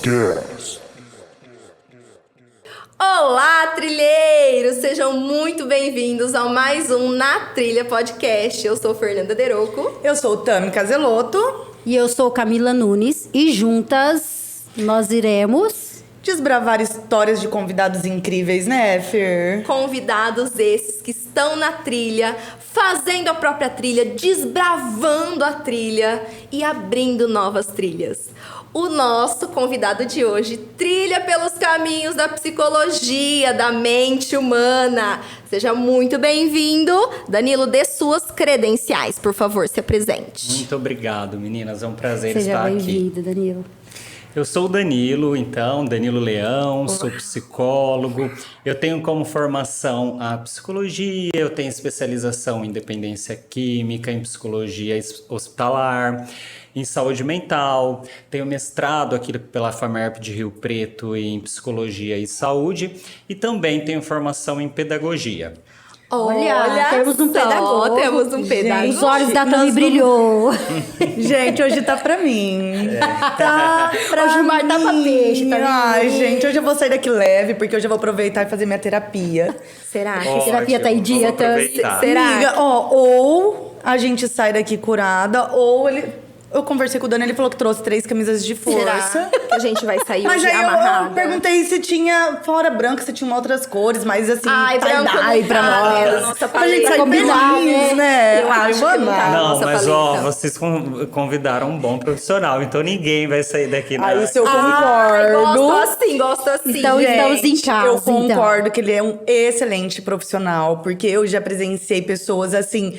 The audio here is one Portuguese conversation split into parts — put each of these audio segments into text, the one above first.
Podcast. Olá, trilheiros! Sejam muito bem-vindos ao mais um Na Trilha Podcast. Eu sou Fernanda Deroco. Eu sou Tami Caseloto. E eu sou Camila Nunes. E juntas nós iremos desbravar histórias de convidados incríveis, né, Fer? Convidados esses que estão na trilha, fazendo a própria trilha, desbravando a trilha e abrindo novas trilhas. O nosso convidado de hoje trilha pelos caminhos da psicologia, da mente humana. Seja muito bem-vindo. Danilo, dê suas credenciais, por favor, se apresente. Muito obrigado, meninas. É um prazer Seja estar aqui. bem-vindo, Danilo. Eu sou o Danilo, então, Danilo Leão, sou psicólogo. Eu tenho como formação a psicologia, eu tenho especialização em dependência química, em psicologia hospitalar, em saúde mental. Tenho mestrado aqui pela FAMERP de Rio Preto em psicologia e saúde e também tenho formação em pedagogia. Olha, temos um pedagogo. Temos um pedagogo. Os olhos da Tami brilhou. Gente, hoje tá pra mim. Tá pra Hoje o mar tá pra peixe, tá Ai, vendo? gente, hoje eu vou sair daqui leve, porque hoje eu vou aproveitar e fazer minha terapia. Será? Ótimo, terapia tá em dia, vamos aproveitar. Será? Amiga, ou a gente sai daqui curada, ou eu conversei com o Dani, ele falou que trouxe 3 camisas de força. Será que a gente vai sair Mas hoje aí amarrada? eu perguntei se tinha, fora branca, se tinha outras cores, mas assim, Ai, branco tie-dye não pra tá, nós. nossa Pra gente sair combinar, feliz, né? Eu acho vou que não tá. amar. Não, nossa mas paleta. vocês convidaram um bom profissional, então ninguém vai sair daqui Ah, na... isso eu Ai, concordo. gosto assim. Então, estamos em Gente, casa, eu concordo então. que ele é um excelente profissional, porque eu já presenciei pessoas assim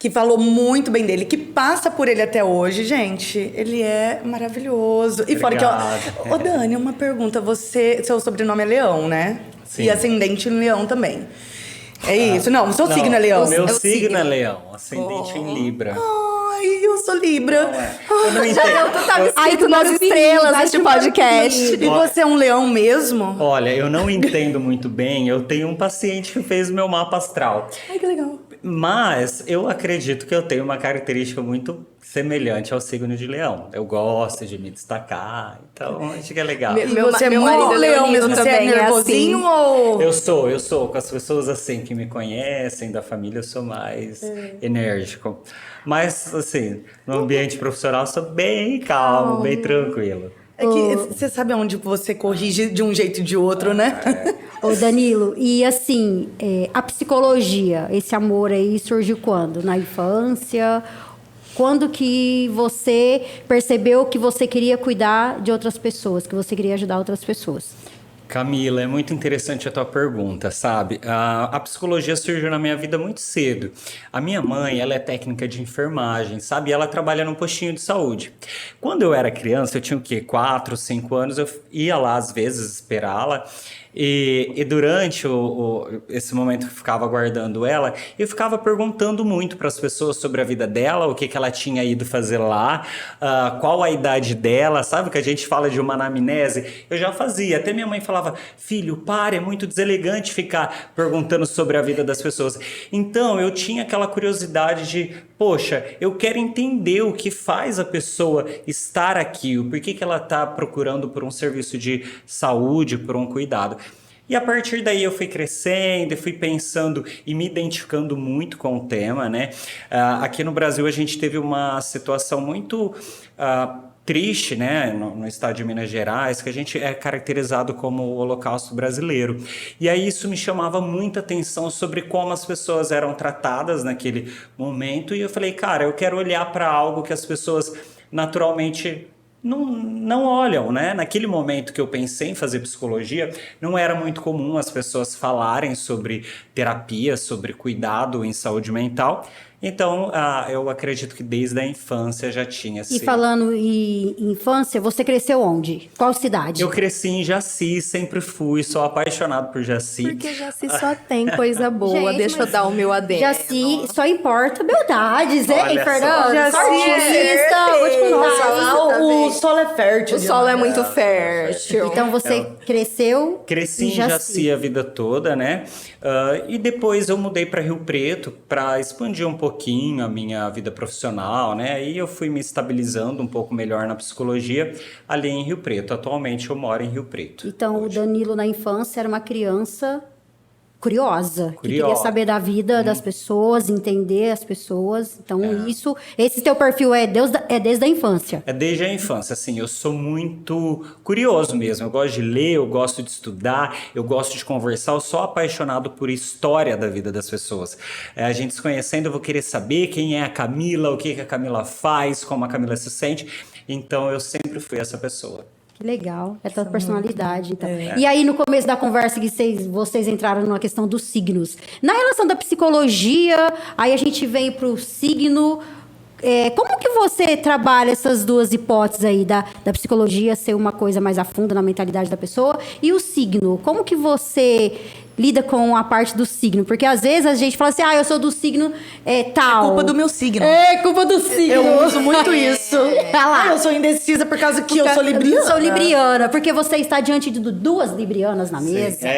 que falou muito bem dele, que passa por ele até hoje, gente. Ele é maravilhoso. E fora que Obrigado. Ô, Dani, uma pergunta, seu sobrenome é Leão, né? Sim. E ascendente em Leão também. É isso? Não, o seu signo é Leão. Meu É o signo signo. é Leão, ascendente em Libra. Ai, eu sou Libra. Eu não Já entendo. deu, tu tá me Ai, escrito tu nas não estrelas vai neste te podcast. E você é um leão mesmo? Olha, eu não entendo muito bem. Eu tenho um paciente que fez o meu mapa astral. Ai, que legal. Mas eu acredito que eu tenho uma característica muito semelhante ao signo de Leão. Eu gosto de me destacar, então acho que é legal. Meu- E você é meu muito marido leão leonino mesmo? Você é também é nervosinho ou... Eu sou, com as pessoas assim que me conhecem, da família, eu sou mais enérgico. Mas, assim, no ambiente profissional eu sou bem calmo, bem tranquilo. É que você sabe onde você corrige de um jeito e de outro, né? Ô, Danilo, e assim, a psicologia, esse amor aí surgiu quando? Na infância? Quando que você percebeu que você queria cuidar de outras pessoas, que você queria ajudar outras pessoas? Camila, é muito interessante a tua pergunta, sabe? A psicologia surgiu na minha vida muito cedo. A minha mãe, ela é técnica de enfermagem, sabe? E ela trabalha num postinho de saúde. Quando eu era criança, eu tinha o quê? 4, 5 anos, eu ia lá às vezes esperá-la. E durante esse momento que eu ficava aguardando ela, eu ficava perguntando muito para as pessoas sobre a vida dela, o que ela tinha ido fazer lá, qual a idade dela, sabe que a gente fala de uma anamnese? Eu já fazia, até minha mãe falava, filho, é muito deselegante ficar perguntando sobre a vida das pessoas. Então eu tinha aquela curiosidade de, poxa, eu quero entender o que faz a pessoa estar aqui, o porquê que ela está procurando por um serviço de saúde, por um cuidado. E a partir daí eu fui crescendo, eu fui pensando e me identificando muito com o tema, né? Aqui no Brasil a gente teve uma situação muito triste, né? No estado de Minas Gerais, que a gente é caracterizado como o Holocausto brasileiro. E aí isso me chamava muita atenção sobre como as pessoas eram tratadas naquele momento. E eu falei, cara, eu quero olhar para algo que as pessoas naturalmente não olham, né? Naquele momento que eu pensei em fazer psicologia, não era muito comum as pessoas falarem sobre terapia, sobre cuidado em saúde mental. Então, eu acredito que desde a infância já tinha E falando em infância, você cresceu onde? Qual cidade? Eu cresci em Jaci, sempre sou apaixonado por Jaci. Porque Jaci só tem coisa boa. Gente, Deixa eu mas dar o meu adendo. Jaci só importa beldades, hein, Olha só. Fernanda? Jaci Só é artista, vou te contar. Nossa, solo é fértil. O solo é muito fértil. Então você cresceu Cresci em em Jaci a vida toda, né? E depois eu mudei para Rio Preto para expandir um pouquinho a minha vida profissional, né? E eu fui me estabilizando um pouco melhor na psicologia ali em Rio Preto. Atualmente eu moro em Rio Preto. Então, o Danilo, na infância, era uma criança curiosa, que queria Curiosa. saber da vida das pessoas, entender as pessoas. Então, esse teu perfil é desde a infância. É desde a infância, assim, eu sou muito curioso mesmo. Eu gosto de ler, eu gosto de estudar, eu gosto de conversar, eu sou apaixonado por história da vida das pessoas. A gente se conhecendo, eu vou querer saber quem é a Camila, o que a Camila faz, como a Camila se sente. Então, eu sempre fui essa pessoa. Que legal, é tua personalidade. Então. E aí, no começo da conversa, que vocês entraram numa questão dos signos. Na relação da psicologia, aí a gente vem pro signo. Como que você trabalha essas duas hipóteses aí, da psicologia ser uma coisa mais a fundo na mentalidade da pessoa, e o signo? Como que você lida com a parte do signo? Porque às vezes a gente fala assim, eu sou do signo tal. É culpa do meu signo. É culpa do signo. Eu uso muito isso. Eu sou indecisa por causa que eu sou libriana. Sou libriana, porque você está diante de duas librianas na mesa.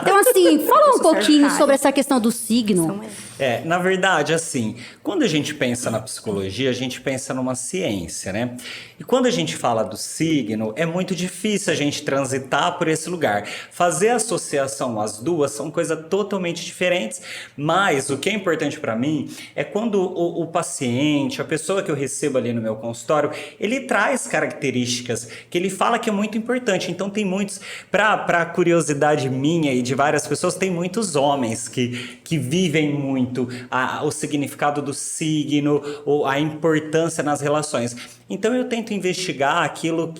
Então, assim, fala um pouquinho sobre essa questão do signo. Na verdade, assim, quando a gente pensa na psicologia, a gente pensa numa ciência, né? E quando a gente fala do signo, é muito difícil a gente transitar por esse lugar. Fazer associação às duas são coisas totalmente diferentes, mas o que é importante para mim é quando o paciente, a pessoa que eu recebo ali no meu consultório, ele traz características que ele fala que é muito importante. Então tem muitos, para curiosidade minha e de várias pessoas, tem muitos homens que vivem muito o significado do signo, ou a importância nas relações. Então eu tento investigar aquilo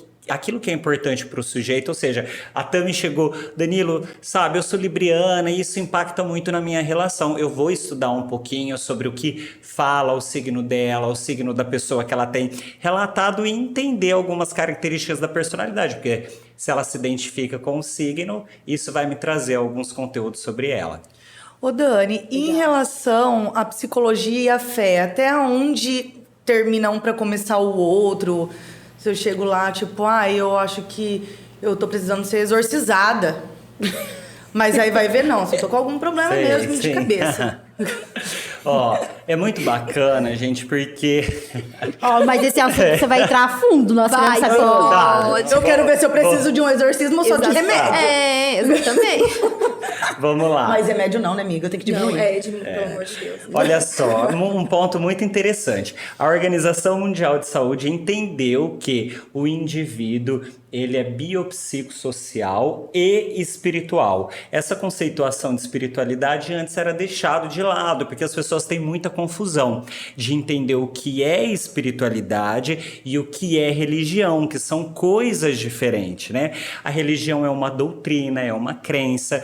que é importante para o sujeito, ou seja, a Tami chegou, Danilo, sabe, eu sou libriana e isso impacta muito na minha relação. Eu vou estudar um pouquinho sobre o que fala o signo dela, o signo da pessoa que ela tem relatado e entender algumas características da personalidade, porque se ela se identifica com o signo, isso vai me trazer alguns conteúdos sobre ela. Ô Dani, em relação à psicologia e à fé, até onde termina um para começar o outro? Se eu chego lá, tipo, eu acho que eu tô precisando ser exorcizada. Mas aí vai ver, não, se eu tô com algum problema mesmo de cabeça. É muito bacana, gente, porque... Mas esse assunto você vai entrar a fundo, nossa, Vai, saber. pode. Eu quero ver se eu preciso de um exorcismo ou só de remédio. Exatamente. Vamos lá. Mas remédio não, né, amiga? Eu tenho que diminuir. Pelo amor de Deus. Olha só, um ponto muito interessante. A Organização Mundial de Saúde entendeu que o indivíduo, ele é biopsicossocial e espiritual. Essa conceituação de espiritualidade antes era deixado de lado, porque as pessoas têm muita confusão de entender o que é espiritualidade e o que é religião, que são coisas diferentes, né? A religião é uma doutrina, é uma crença.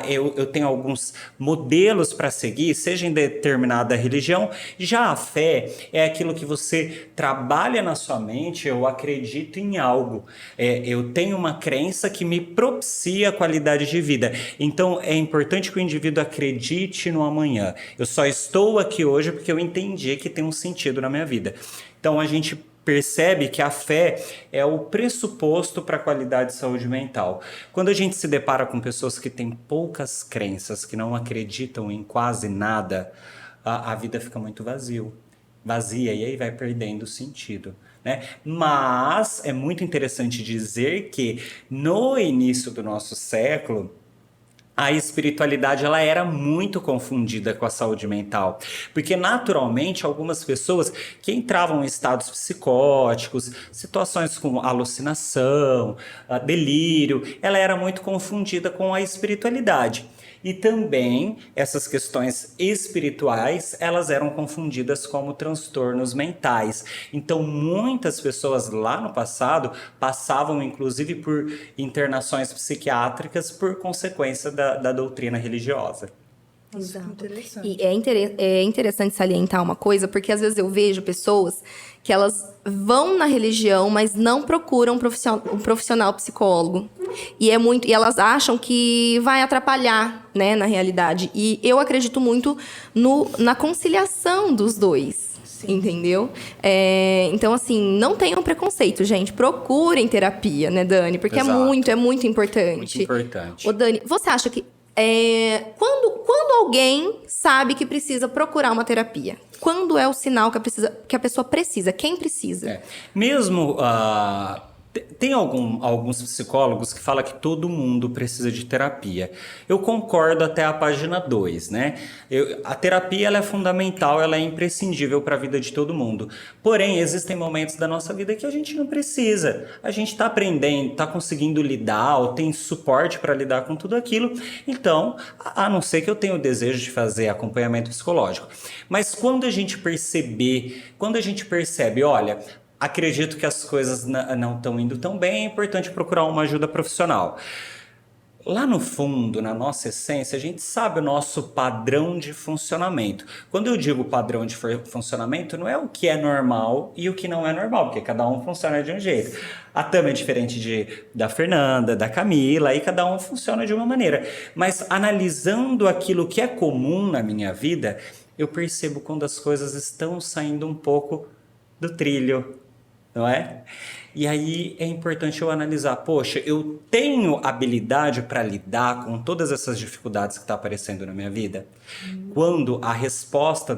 Eu tenho alguns modelos para seguir, seja em determinada religião. Já a fé é aquilo que você trabalha na sua mente. Eu acredito em algo, eu tenho uma crença que me propicia a qualidade de vida. Então é importante que o indivíduo acredite no amanhã. Eu só estou aqui hoje porque eu entendi que tem um sentido na minha vida. Então a gente percebe que a fé é o pressuposto para a qualidade de saúde mental. Quando a gente se depara com pessoas que têm poucas crenças, que não acreditam em quase nada, a vida fica muito vazia, e aí vai perdendo sentido, né? Mas é muito interessante dizer que no início do nosso século, a espiritualidade ela era muito confundida com a saúde mental, porque naturalmente algumas pessoas que entravam em estados psicóticos, situações com alucinação, delírio, ela era muito confundida com a espiritualidade. E também essas questões espirituais, elas eram confundidas como transtornos mentais. Então, muitas pessoas lá no passado passavam, inclusive, por internações psiquiátricas por consequência da doutrina religiosa. Exato. E é interessante salientar uma coisa, porque às vezes eu vejo pessoas que elas vão na religião, mas não procuram um profissional psicólogo. E elas acham que vai atrapalhar, né, na realidade. E eu acredito muito na conciliação dos dois. Entendeu? Então, assim, não tenham preconceito, gente. Procurem terapia, né, Dani? Porque Exato. é muito importante. Muito importante. Ô, Dani, você acha que quando alguém sabe que precisa procurar uma terapia? Quando é o sinal que a pessoa precisa? Quem precisa? Mesmo tem alguns psicólogos que falam que todo mundo precisa de terapia. Eu concordo até a página 2, né? A terapia ela é fundamental, ela é imprescindível para a vida de todo mundo. Porém, existem momentos da nossa vida que a gente não precisa. A gente está aprendendo, está conseguindo lidar, ou tem suporte para lidar com tudo aquilo. Então, a não ser que eu tenha o desejo de fazer acompanhamento psicológico. Mas quando a gente percebe, olha, acredito que as coisas não estão indo tão bem, é importante procurar uma ajuda profissional. Lá no fundo, na nossa essência, a gente sabe o nosso padrão de funcionamento. Quando eu digo padrão de funcionamento, não é o que é normal e o que não é normal, porque cada um funciona de um jeito. A Tami é diferente da Fernanda, da Camila, e cada um funciona de uma maneira. Mas analisando aquilo que é comum na minha vida, eu percebo quando as coisas estão saindo um pouco do trilho, não é? E aí é importante eu analisar, poxa, eu tenho habilidade para lidar com todas essas dificuldades que estão aparecendo na minha vida? Quando a resposta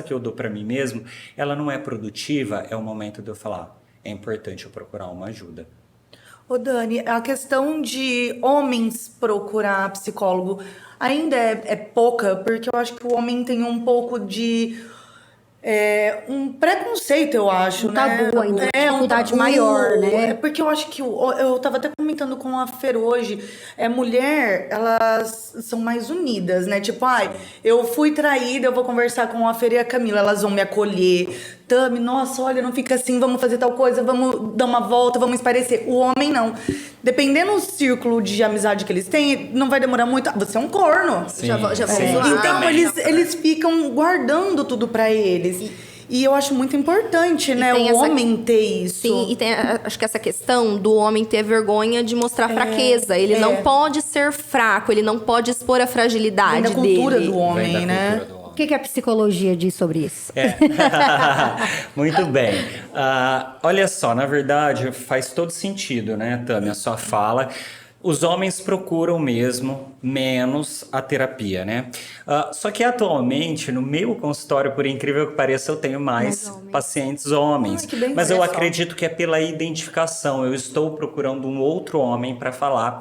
que eu dou para mim mesmo, ela não é produtiva, é o momento de eu falar, é importante eu procurar uma ajuda. Ô Dani, a questão de homens procurar psicólogo ainda é pouca, porque eu acho que o homem tem um pouco de um preconceito, eu acho, né? Tabu ainda, dificuldade maior, né? Porque eu acho que eu tava até comentando com a Fer hoje, mulher, elas são mais unidas, né? Tipo, eu fui traída, eu vou conversar com a Fer e a Camila, elas vão me acolher. Tami, nossa, olha, não fica assim, vamos fazer tal coisa, vamos dar uma volta, vamos esparecer. O homem não. Dependendo do círculo de amizade que eles têm, não vai demorar muito. Você é um corno. Sim, Já vou sim. zoar. Então, eles ficam guardando tudo pra eles. E eu acho muito importante, né? O homem ter isso. Sim, e tem, acho que essa questão do homem ter vergonha de mostrar fraqueza. Ele não pode ser fraco, ele não pode expor a fragilidade Vem da cultura dele. do homem, Vem da né? cultura do homem. O que a psicologia diz sobre isso? Muito bem. Olha só, na verdade faz todo sentido, né, Tami, a sua fala. Os homens procuram mesmo menos a terapia, né? Só que atualmente, no meu consultório, por incrível que pareça, eu tenho mais pacientes homens. Ai, que bem Mas eu interessante. acredito que é pela identificação. Eu estou procurando um outro homem para falar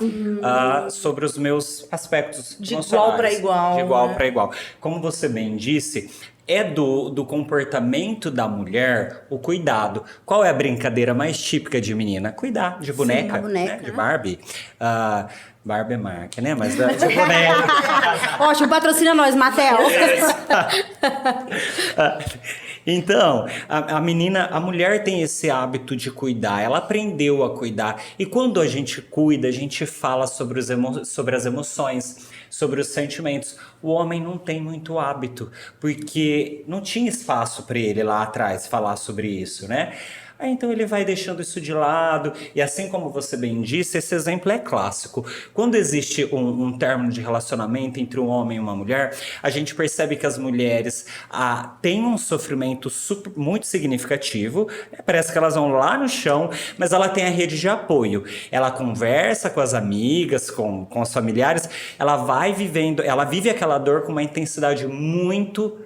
sobre os meus aspectos De emocionais. igual para igual, De igual né? para igual. Como você bem disse, é do comportamento da mulher o cuidado. Qual é a brincadeira mais típica de menina? Cuidar de boneca, a boneca, né? De né? Barbie. Barbie é marca, né? Mas de boneca. Ótimo, patrocina nós, Matel. Então, a mulher tem esse hábito de cuidar, ela aprendeu a cuidar. E quando a gente cuida, a gente fala sobre as emoções, sobre os sentimentos. O homem não tem muito hábito, porque não tinha espaço para ele lá atrás falar sobre isso, né? Então ele vai deixando isso de lado, e assim como você bem disse, esse exemplo é clássico. Quando existe um término de relacionamento entre um homem e uma mulher, a gente percebe que as mulheres têm um sofrimento muito significativo, parece que elas vão lá no chão, mas ela tem a rede de apoio. Ela conversa com as amigas, com os familiares, ela vive aquela dor com uma intensidade muito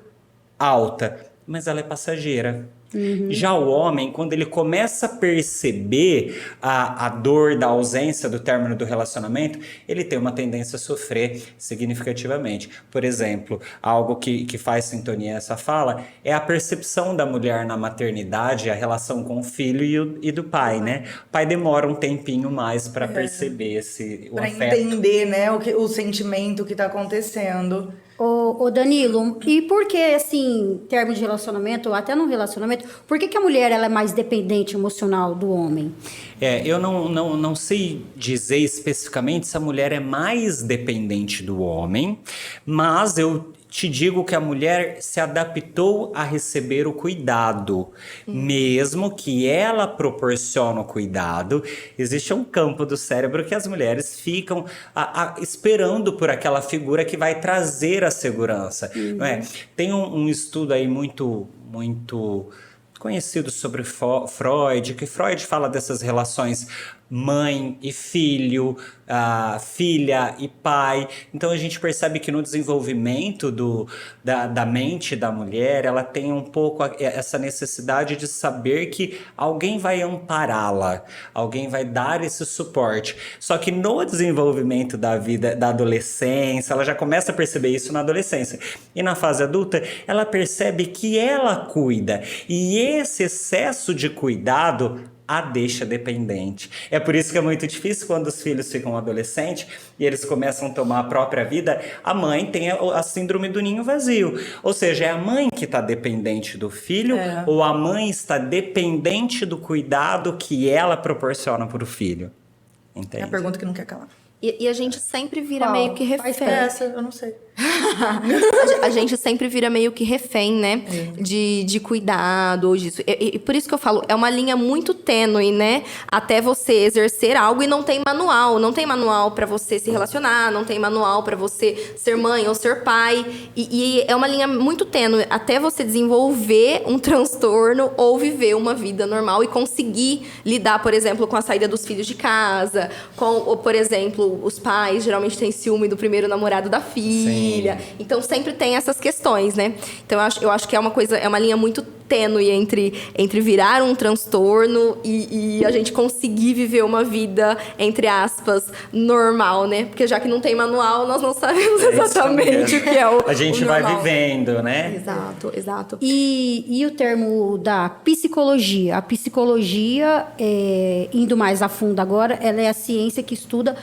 alta, mas ela é passageira. Já o homem, quando ele começa a perceber a dor da ausência do término do relacionamento, ele tem uma tendência a sofrer significativamente. Por exemplo, algo que faz sintonia essa fala é a percepção da mulher na maternidade, a relação com o filho e do pai, né? O pai demora um tempinho mais para perceber o Pra afeto. entender, né, o sentimento que tá acontecendo. Ô Danilo, e por que, assim, em termos de relacionamento, ou até no relacionamento, por que a mulher ela é mais dependente emocional do homem? Eu não sei dizer especificamente se a mulher é mais dependente do homem, mas eu te digo que a mulher se adaptou a receber o cuidado. Mesmo que ela proporcione o cuidado, existe um campo do cérebro que as mulheres ficam esperando por aquela figura que vai trazer a segurança. Não é? Tem um estudo aí muito muito conhecido sobre Freud, que Freud fala dessas relações mãe e filho, filha e pai. Então a gente percebe que no desenvolvimento da mente da mulher, ela tem um pouco essa necessidade de saber que alguém vai ampará-la, alguém vai dar esse suporte. Só que no desenvolvimento da vida, da adolescência, ela já começa a perceber isso na adolescência. E na fase adulta, ela percebe que ela cuida. E esse excesso de cuidado a deixa dependente. É por isso que é muito difícil quando os filhos ficam adolescentes e eles começam a tomar a própria vida, a mãe tem a síndrome do ninho vazio. Ou seja, é a mãe que está dependente do filho ou a mãe está dependente do cuidado que ela proporciona para o filho. Entende? É a pergunta que não quer calar. E a gente sempre vira meio que refém. Essa, eu não sei. A gente sempre vira meio que refém, né? De cuidado ou disso. E por isso que eu falo, é uma linha muito tênue, né? Até você exercer algo e não tem manual. Não tem manual pra você se relacionar, não tem manual pra você ser mãe ou ser pai. E é uma linha muito tênue até você desenvolver um transtorno ou viver uma vida normal e conseguir lidar, por exemplo, com a saída dos filhos de casa, ou, por exemplo, os pais geralmente têm ciúme do primeiro namorado da filha. Sim. Então sempre tem essas questões, né? Então eu acho que é uma linha muito tênue entre virar um transtorno e a gente conseguir viver uma vida, entre aspas, normal, né? Porque já que não tem manual, nós não sabemos exatamente o que é o A gente o vai normal. vivendo, né? Exato, exato. E o termo da psicologia? A psicologia, indo mais a fundo agora, ela é a ciência que estuda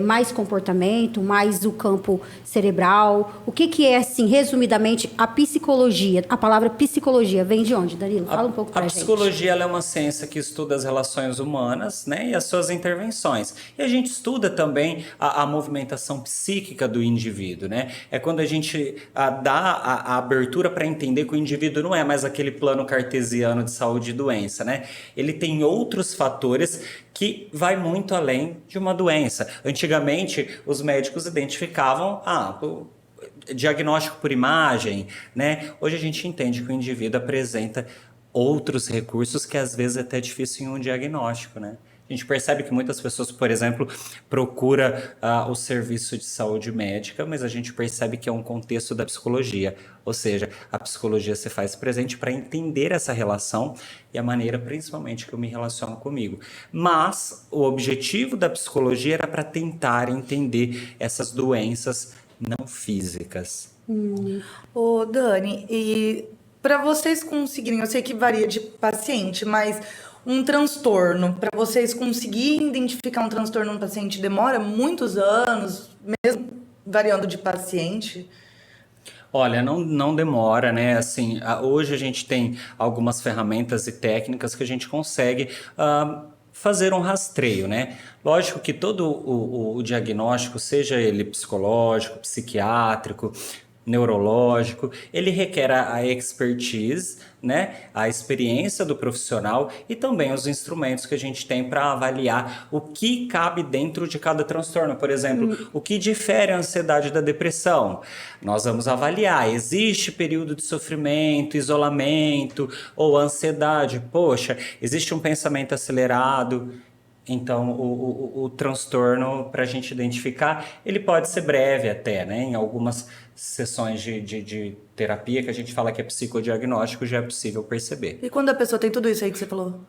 mais comportamento, mais o campo cerebral. O que é, assim, resumidamente, a psicologia? A palavra psicologia vem de onde, Danilo? Fala um pouco pra gente. A psicologia ela é uma ciência que estuda as relações humanas, né, e as suas intervenções. E a gente estuda também a movimentação psíquica do indivíduo, né? É quando a gente dá a abertura para entender que o indivíduo não é mais aquele plano cartesiano de saúde e doença, né? Ele tem outros fatores que vai muito além de uma doença. Antigamente, os médicos identificavam diagnóstico por imagem, né? Hoje a gente entende que o indivíduo apresenta outros recursos que às vezes é até difícil em um diagnóstico, né? A gente percebe que muitas pessoas, por exemplo, procuram o serviço de saúde médica, mas a gente percebe que é um contexto da psicologia. Ou seja, a psicologia se faz presente para entender essa relação e a maneira, principalmente, que eu me relaciono comigo. Mas o objetivo da psicologia era para tentar entender essas doenças não físicas. Ô, Dani, e para vocês conseguirem, eu sei que varia de paciente, mas um transtorno, para vocês conseguirem identificar um transtorno no paciente, demora muitos anos, mesmo variando de paciente? Olha, não demora, né? Assim, hoje a gente tem algumas ferramentas e técnicas que a gente consegue fazer um rastreio, né? Lógico que todo o diagnóstico, seja ele psicológico, psiquiátrico, neurológico, ele requer a expertise, né? A experiência do profissional e também os instrumentos que a gente tem para avaliar o que cabe dentro de cada transtorno. Por exemplo, o que difere a ansiedade da depressão? Nós vamos avaliar, existe período de sofrimento, isolamento ou ansiedade? Poxa, existe um pensamento acelerado? Então, o transtorno, para a gente identificar, ele pode ser breve até, né? Em algumas sessões de terapia que a gente fala que é psicodiagnóstico, já é possível perceber. E quando a pessoa tem tudo isso aí que você falou?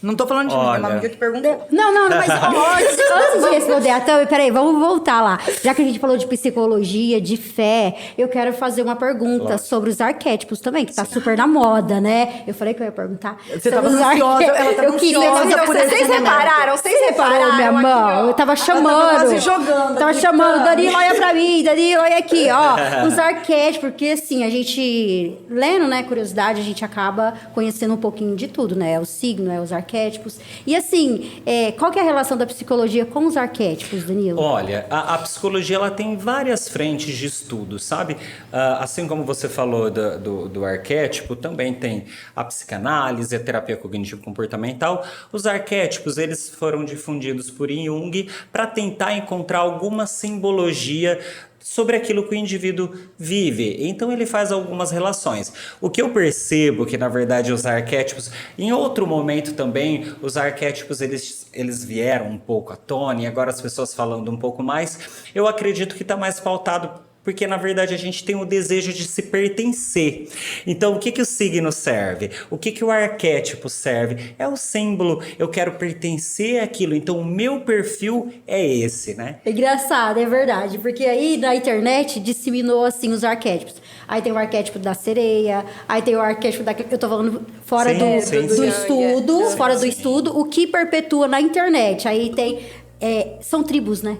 Não tô falando de mim, é uma amiga que perguntou. Não, mas antes de responder a Tami, peraí, vamos voltar lá. Já que a gente falou de psicologia, de fé, eu quero fazer uma pergunta sobre os arquétipos também, que tá super na moda, né? Eu falei que eu ia perguntar. Você tava ansiosa, ela tava ansiosa por esse Vocês repararam, minha mão. Eu tava chamando. quase jogando, Tava chamando, Danilo, olha pra mim, Danilo, olha aqui, ó. Os arquétipos, porque assim, a gente, lendo, né, curiosidade, a gente acaba conhecendo um pouquinho de tudo, né? O signo, os arquétipos. E assim, qual que é a relação da psicologia com os arquétipos, Danilo? Olha, a psicologia ela tem várias frentes de estudo, sabe? Assim como você falou do arquétipo, também tem a psicanálise, a terapia cognitivo-comportamental. Os arquétipos, eles foram difundidos por Jung para tentar encontrar alguma simbologia sobre aquilo que o indivíduo vive. Então ele faz algumas relações. O que eu percebo que, na verdade, os arquétipos, em outro momento também, os arquétipos eles vieram um pouco à tona, e agora as pessoas falando um pouco mais, eu acredito que está mais pautado porque, na verdade, a gente tem o desejo de se pertencer. Então, o que o signo serve? O que o arquétipo serve? É o símbolo. Eu quero pertencer àquilo. Então, o meu perfil é esse, né? É engraçado, é verdade. Porque aí, na internet, disseminou, assim, os arquétipos. Aí tem o arquétipo da sereia, aí tem o arquétipo da... Eu tô falando fora do estudo, fora do estudo. O que perpetua na internet. Aí tem... são tribos, né?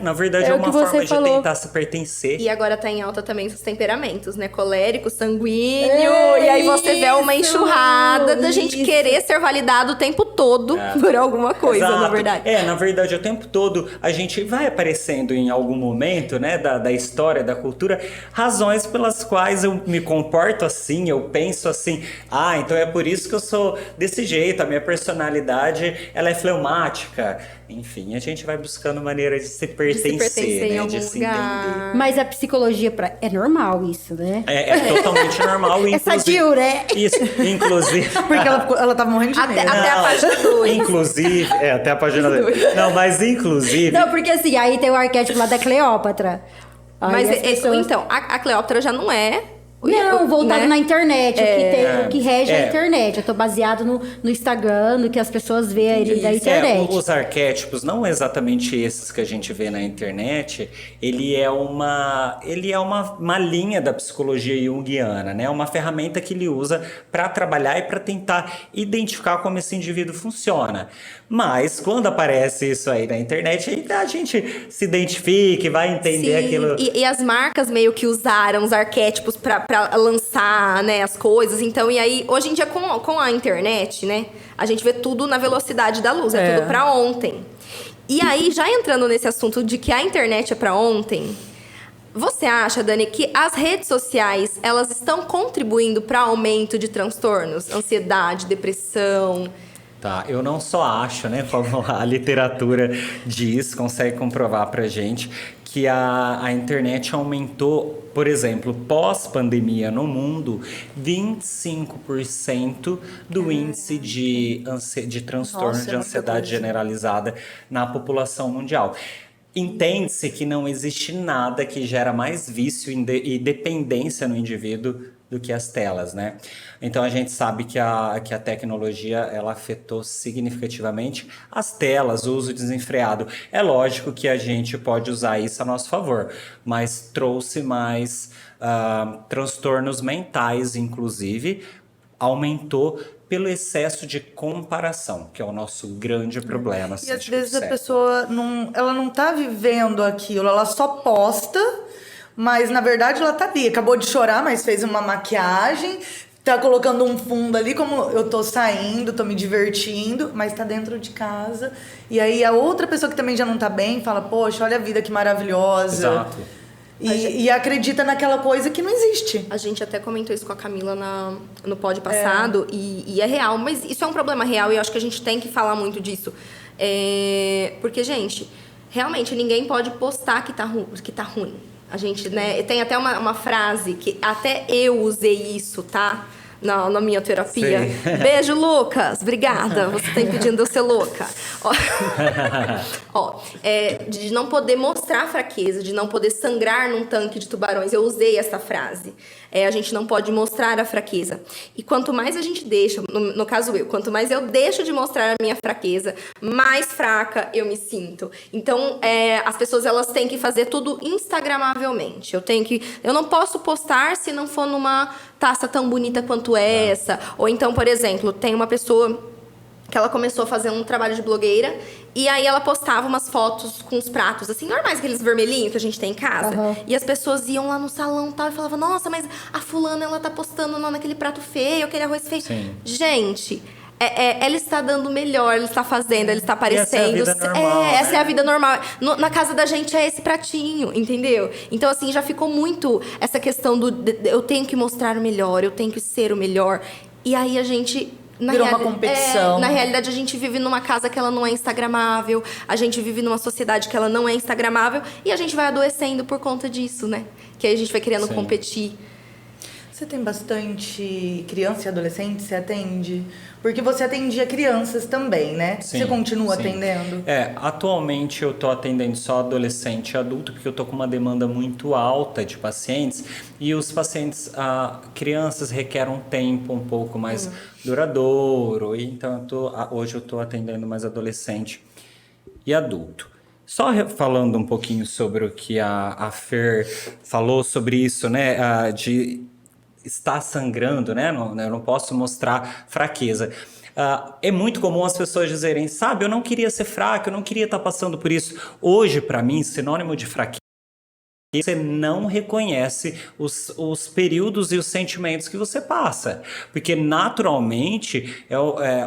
Na verdade é uma forma de tentar se pertencer. E agora tá em alta também os temperamentos, né? Colérico, sanguíneo. E aí você vê uma enxurrada da gente querer ser validado o tempo todo por alguma coisa, Exato. na verdade. Na verdade, o tempo todo a gente vai aparecendo em algum momento, né, da história, da cultura, razões pelas quais eu me comporto assim, eu penso assim, então é por isso que eu sou desse jeito, a minha personalidade, ela é fleumática. Enfim, a gente vai buscando maneira de se pertencer, em né? algum De se lugar. entender. Mas a psicologia é normal isso, né? É totalmente normal. É sadio, né? Isso, inclusive... Porque ela tá morrendo de medo. Até a página 2. Inclusive... até a página 2. Não, mas inclusive... Não, porque assim, aí tem o arquétipo lá da Cleópatra. Aí Mas, as pessoas... então, a Cleópatra já não é... Não, voltado né? na internet, o que rege a internet. Eu tô baseado no Instagram, no que as pessoas veem da internet. Os arquétipos, não exatamente esses que a gente vê na internet, ele é uma linha da psicologia junguiana, né? Uma ferramenta que ele usa para trabalhar e para tentar identificar como esse indivíduo funciona. Mas quando aparece isso aí na internet, aí a gente se identifica e vai entender aquilo. E as marcas meio que usaram os arquétipos para lançar, né, as coisas. Então, e aí, hoje em dia, com a internet, né, a gente vê tudo na velocidade da luz, é tudo para ontem. E aí, já entrando nesse assunto de que a internet é para ontem, você acha, Dani, que as redes sociais, elas estão contribuindo para aumento de transtornos? Ansiedade, depressão... Tá, eu não só acho, né, como a literatura diz, consegue comprovar pra gente, que a internet aumentou, por exemplo, pós-pandemia no mundo, 25% do índice de transtorno de ansiedade generalizada na população mundial. Entende-se que não existe nada que gera mais vício e dependência no indivíduo do que as telas, né? Então a gente sabe que a tecnologia ela afetou significativamente as telas, o uso desenfreado. É lógico que a gente pode usar isso a nosso favor, mas trouxe mais transtornos mentais, inclusive, aumentou pelo excesso de comparação, que é o nosso grande problema. E às vezes a pessoa não tá vivendo aquilo, ela só posta, mas na verdade ela tá ali, acabou de chorar, mas fez uma maquiagem, tá colocando um fundo ali, como eu tô saindo, tô me divertindo, mas tá dentro de casa. E aí a outra pessoa que também já não tá bem fala, poxa, olha a vida que maravilhosa. Exato. E acredita naquela coisa que não existe. A gente até comentou isso com a Camila no pod passado, e é real, mas isso é um problema real e eu acho que a gente tem que falar muito disso. Porque, gente, realmente ninguém pode postar que tá ruim. A gente, né, tem até uma frase que até eu usei isso, tá? Na minha terapia. Sim. Beijo, Lucas. Obrigada. Você tá impedindo eu ser louca. De não poder mostrar fraqueza, de não poder sangrar num tanque de tubarões. Eu usei essa frase. A gente não pode mostrar a fraqueza. E quanto mais a gente deixa, no caso quanto mais eu deixo de mostrar a minha fraqueza, mais fraca eu me sinto. Então, as pessoas elas têm que fazer tudo instagramavelmente. Eu não posso postar se não for numa taça tão bonita quanto essa. Ou então, por exemplo, tem uma pessoa que ela começou a fazer um trabalho de blogueira e aí ela postava umas fotos com os pratos, assim, normais, aqueles vermelhinhos que a gente tem em casa. Uhum. E as pessoas iam lá no salão e tal e falavam, nossa, mas a fulana, ela tá postando lá naquele prato feio, aquele arroz feio. Sim. Gente... ela está dando o melhor, ela está fazendo, ela está aparecendo. Essa é a vida normal, essa é a vida normal. Na casa da gente é esse pratinho, entendeu? Então, assim, já ficou muito essa questão eu tenho que mostrar o melhor, eu tenho que ser o melhor. E aí a gente Virou uma competição. Na realidade, a gente vive numa casa que ela não é instagramável, a gente vive numa sociedade que ela não é instagramável e a gente vai adoecendo por conta disso, né? Que aí a gente vai querendo Sim. competir. Você tem bastante criança e adolescente? Você atende? Porque você atendia crianças também, né? Sim, Você continua sim. atendendo? Atualmente eu tô atendendo só adolescente e adulto, porque eu tô com uma demanda muito alta de pacientes e os pacientes, crianças requerem um tempo um pouco mais duradouro, e então hoje eu tô atendendo mais adolescente e adulto. Só falando um pouquinho sobre o que a Fer falou sobre isso, né, de estar sangrando, né? Eu não posso mostrar fraqueza. É muito comum as pessoas dizerem, sabe, eu não queria ser fraco, eu não queria estar passando por isso. Hoje, para mim, sinônimo de fraqueza, você não reconhece os períodos e os sentimentos que você passa. Porque, naturalmente,